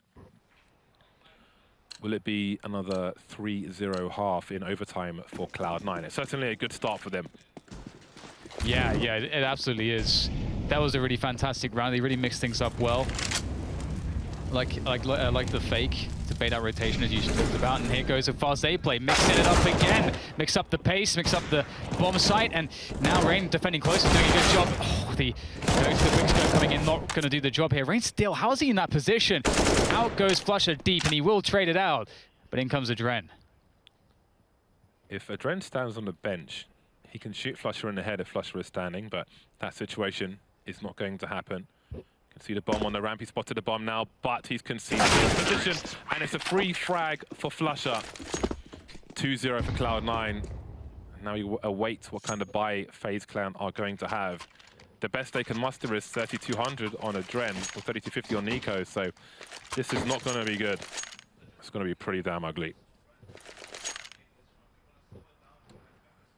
Will it be another 3-0 half in overtime for Cloud9? It's certainly a good start for them. Yeah, it absolutely is. That was a really fantastic round. They really mixed things up well. Like the fake to bait out rotation as you just talked about. And here goes a fast A play, mixing it up again. Mix up the pace, mix up the bomb site, and now Rain defending close is doing a good job. Oh, the Wixco coming in, not going to do the job here. Rain still, how is he in that position? Out goes Flusher deep, and he will trade it out. But in comes Adren. If Adren stands on the bench, he can shoot Flusher in the head if Flusher is standing, but that situation is not going to happen. You can see the bomb on the ramp. He spotted the bomb now, but he's conceded his position, and it's a free frag for Flusher. 2-0 for Cloud9. And now you await what kind of buy FaZe Clan are going to have. The best they can muster is 3,200 on Adren, or 3,250 on Nico, so this is not going to be good. It's going to be pretty damn ugly.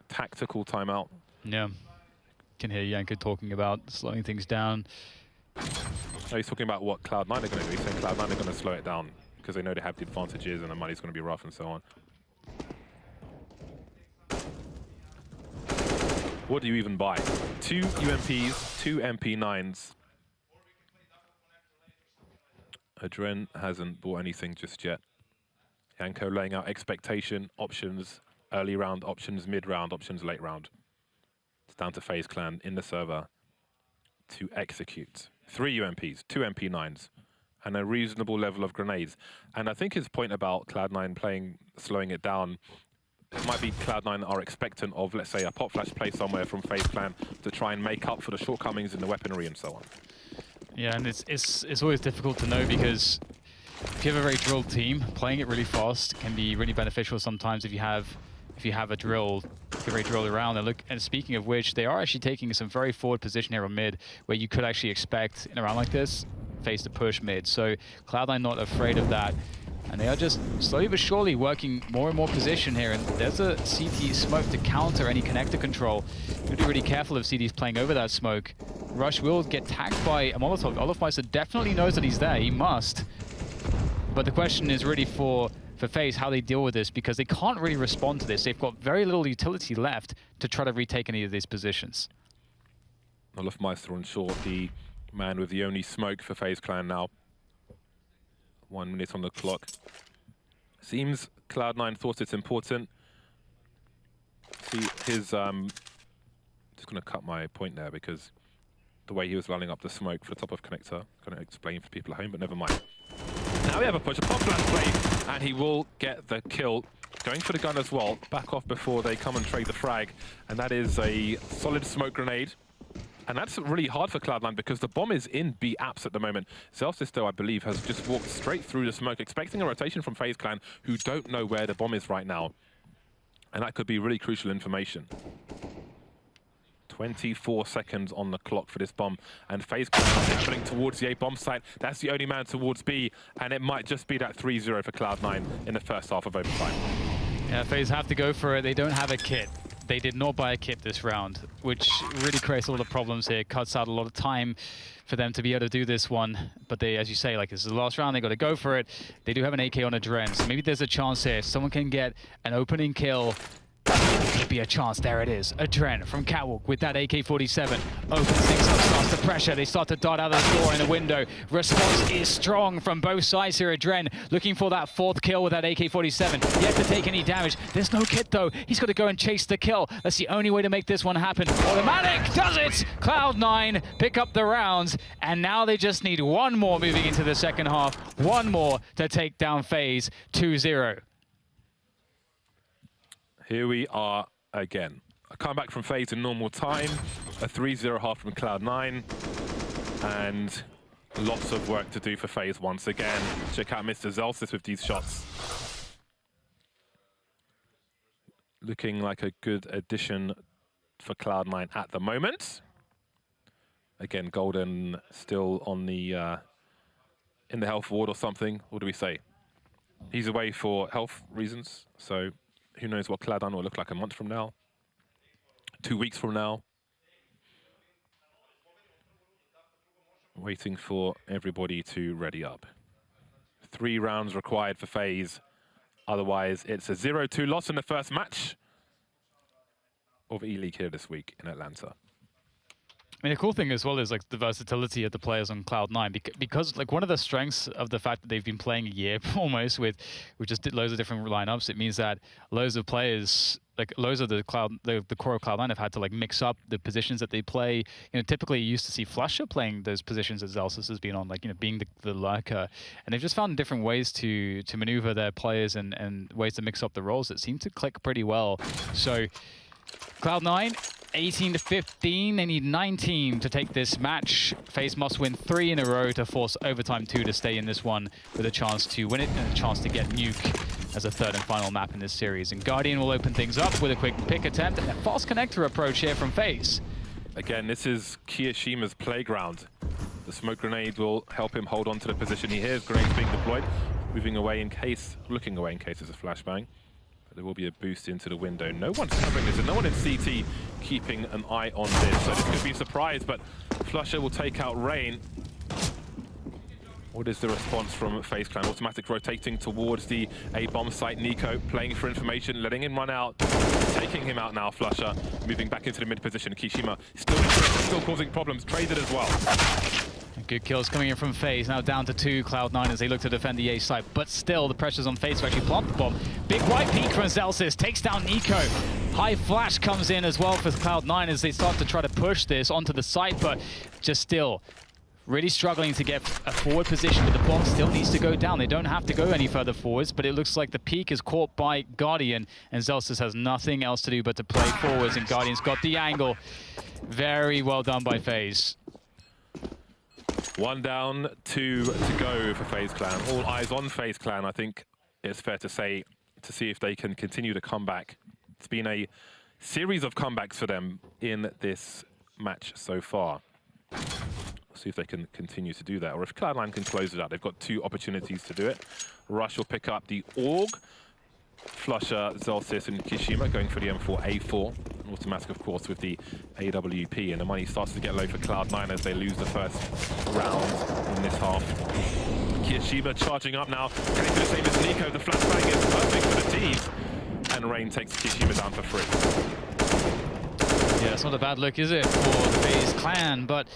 Tactical timeout. Yeah. Can hear Yanko talking about slowing things down. No, he's talking about what Cloud9 are going to do. He's saying Cloud9 are going to slow it down because they know they have the advantages and the money's going to be rough and so on. What do you even buy? 2 UMPs, 2 MP9s. Adren hasn't bought anything just yet. Yanko laying out expectation, options, early round options, mid-round options, late round. It's down to FaZe Clan in the server to execute. 3 UMPs, 2 MP9s, and a reasonable level of grenades. And I think his point about Cloud9 slowing it down, it might be Cloud9 are expectant of, let's say, a pop flash play somewhere from FaZe Clan to try and make up for the shortcomings in the weaponry and so on. Yeah, and it's always difficult to know because if you have a very drilled team, playing it really fast can be really beneficial sometimes if you have a drill, very drilled around. And speaking of which, they are actually taking some very forward position here on mid, where you could actually expect in a round like this, FaZe to push mid. So Cloud9 not afraid of that. And they are just slowly but surely working more and more position here. And there's a CT smoke to counter any connector control. You have to be really careful if CT's playing over that smoke. Rush will get tagged by a Molotov. Olofmeister definitely knows that he's there. He must. But the question is really for Faze how they deal with this, because they can't really respond to this. They've got very little utility left to try to retake any of these positions. Olofmeister on short, the man with the only smoke for FaZe Clan now. 1 minute on the clock. Seems Cloud9 thought it's important. See his, just gonna cut my point there because the way he was lining up the smoke for the top of connector, gonna explain for people at home, but never mind. Now we have a push, a pop flash play, and he will get the kill. Going for the gun as well, back off before they come and trade the frag, and that is a solid smoke grenade. And that's really hard for Cloud9 because the bomb is in B apps at the moment. Zelsis, though, I believe, has just walked straight through the smoke, expecting a rotation from FaZe Clan, who don't know where the bomb is right now. And that could be really crucial information. 24 seconds on the clock for this bomb, and FaZe Clan happening towards the A bomb site. That's the only man towards B, and it might just be that 3-0 for Cloud9 in the first half of overtime. Yeah, FaZe have to go for it. They don't have a kit. They did not buy a kit this round, which really creates a lot of problems here. Cuts out a lot of time for them to be able to do this one. But they, as you say, like, this is the last round, they got to go for it. They do have an AK on a Dren, so maybe there's a chance here. If someone can get an opening kill, could be a chance. There it is. A Dren from Catwalk with that AK-47. Opens things up, starts to pressure. They start to dart out of the door in the window. Response is strong from both sides here. A Dren looking for that 4th kill with that AK-47. Yet to take any damage. There's no kit though. He's got to go and chase the kill. That's the only way to make this one happen. Automatic does it! Cloud9 pick up the rounds, and now they just need one more moving into the second half. One more to take down FaZe 2-0. Here we are again. A comeback from FaZe in normal time, a 3-0 half from Cloud9, and lots of work to do for FaZe once again. Check out Mr. Zelsis with these shots. Looking like a good addition for Cloud9 at the moment. Again, Golden still on the in the health ward or something. What do we say? He's away for health reasons, so who knows what Cloud9 will look like a month from now, 2 weeks from now. Waiting for everybody to ready up. 3 rounds required for FaZe. Otherwise, it's a 0-2 loss in the first match of Eleague here this week in Atlanta. I mean, the cool thing as well is like the versatility of the players on Cloud9, because like one of the strengths of the fact that they've been playing a year almost with just did loads of different lineups. It means that loads of players, like loads of the core of Cloud9 have had to like mix up the positions that they play. You know, typically you used to see Flusher playing those positions that Zelsis has been on, like, you know, being the lurker, and they've just found different ways to maneuver their players and ways to mix up the roles that seem to click pretty well. So Cloud9, 18-15, they need 19 to take this match. FaZe must win 3 in a row to force overtime 2 to stay in this one with a chance to win it and a chance to get Nuke as a 3rd and final map in this series. And Guardian will open things up with a quick pick attempt and a fast connector approach here from FaZe. Again, this is Kiyoshima's playground. The smoke grenade will help him hold on to the position. He hears grenades being deployed, moving away in case, looking away in case there's a flashbang. There will be a boost into the window. No one's covering this, and no one in CT keeping an eye on this. So this could be a surprise, but Flusher will take out Rain. What is the response from FaZe Clan? Automatic rotating towards the A-bomb site. Nico playing for information, letting him run out. Taking him out now, Flusher. Moving back into the mid position. Kishima still causing problems. Traded as well. Good kills coming in from FaZe, now down to 2, Cloud9 as they look to defend the A site, but still the pressure's on FaZe to actually plant the bomb. Big white peak from Zelsis, takes down Nico. High flash comes in as well for Cloud9 as they start to try to push this onto the site, but just still really struggling to get a forward position, but the bomb still needs to go down. They don't have to go any further forwards, but it looks like the peak is caught by Guardian, and Zelsis has nothing else to do but to play forwards, and Guardian's got the angle. Very well done by FaZe. 1 down, 2 to go for FaZe Clan. All eyes on FaZe Clan, I think it's fair to say, to see if they can continue to come back. It's been a series of comebacks for them in this match so far. See if they can continue to do that, or if Cloud9 can close it out. They've got 2 opportunities to do it. Rush will pick up the Org. Flusher, Zolsis, and Kishima going for the M4A4. Automatic, of course, with the AWP, and the money starts to get low for Cloud9 as they lose the first round in this half. Kishima charging up now. Can he do the same as Nico? The flashbang is perfect for the teams. And Rain takes Kishima down for free. Yeah, it's not a bad look, is it, for the FaZe clan? But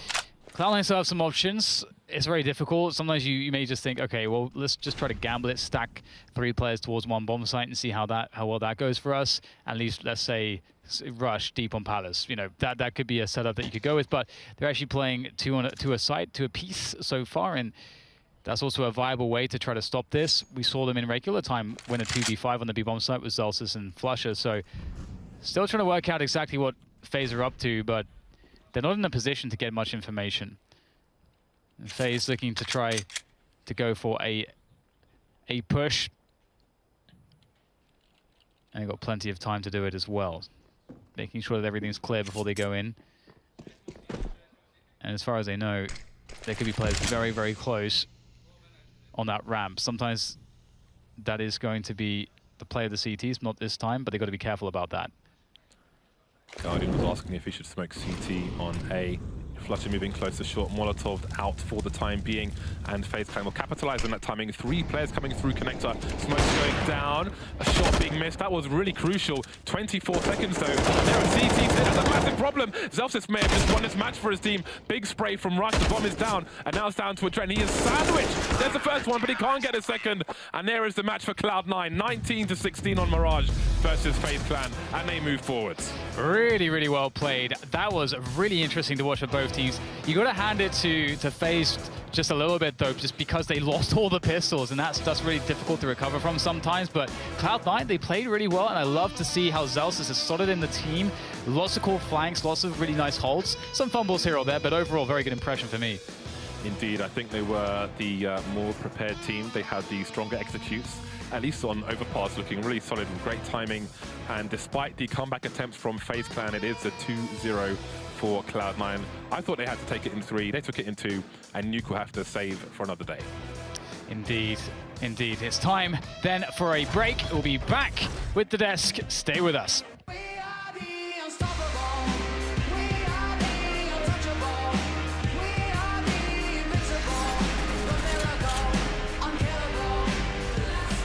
Cloud9 still have some options. It's very difficult. Sometimes you may just think, okay, well, let's just try to gamble it, stack 3 players towards 1 bomb site and see how well that goes for us. At least, let's say, rush deep on Palace. You know, that could be a setup that you could go with, but they're actually playing 2 a site, 2 apiece so far, and that's also a viable way to try to stop this. We saw them in regular time win a 2v5 on the B bomb site with Zelsis and Flusher, so still trying to work out exactly what FaZe are up to, but they're not in a position to get much information. And FaZe looking to try to go for a push. And they've got plenty of time to do it as well. Making sure that everything's clear before they go in. And as far as they know, there could be players very, very close on that ramp. Sometimes that is going to be the play of the CTs, not this time, but they've got to be careful about that. Guardian was asking if he should smoke CT on A. Flusher moving closer, short. Molotov out for the time being, and FaZe Clan will capitalize on that timing. 3 players coming through connector. Smoke's going down. A shot being missed. That was really crucial. 24 seconds though. There are CTs. There's a massive problem. Zelsis may have just won this match for his team. Big spray from Rush. The bomb is down, and now it's down to a Trent. He is sandwiched. There's the first one, but he can't get a second. And there is the match for Cloud9. 19-16 on Mirage versus FaZe Clan, and they move forwards. Really, really well played. That was really interesting to watch for both teams. You got to hand it to FaZe just a little bit though, just because they lost all the pistols, and that's really difficult to recover from sometimes. But Cloud9, they played really well, and I love to see how Zelsis is slotted in the team. Lots of cool flanks, lots of really nice holds, some fumbles here or there, but overall, very good impression for me. Indeed, I think they were the more prepared team. They had the stronger executes, at least on overpass, looking really solid with great timing. And despite the comeback attempts from FaZe Clan, it is a 2-0 for Cloud9. I thought they had to take it in 3. They took it in 2, and Nuke will have to save for another day. Indeed, indeed. It's time then for a break. We'll be back with the desk. Stay with us.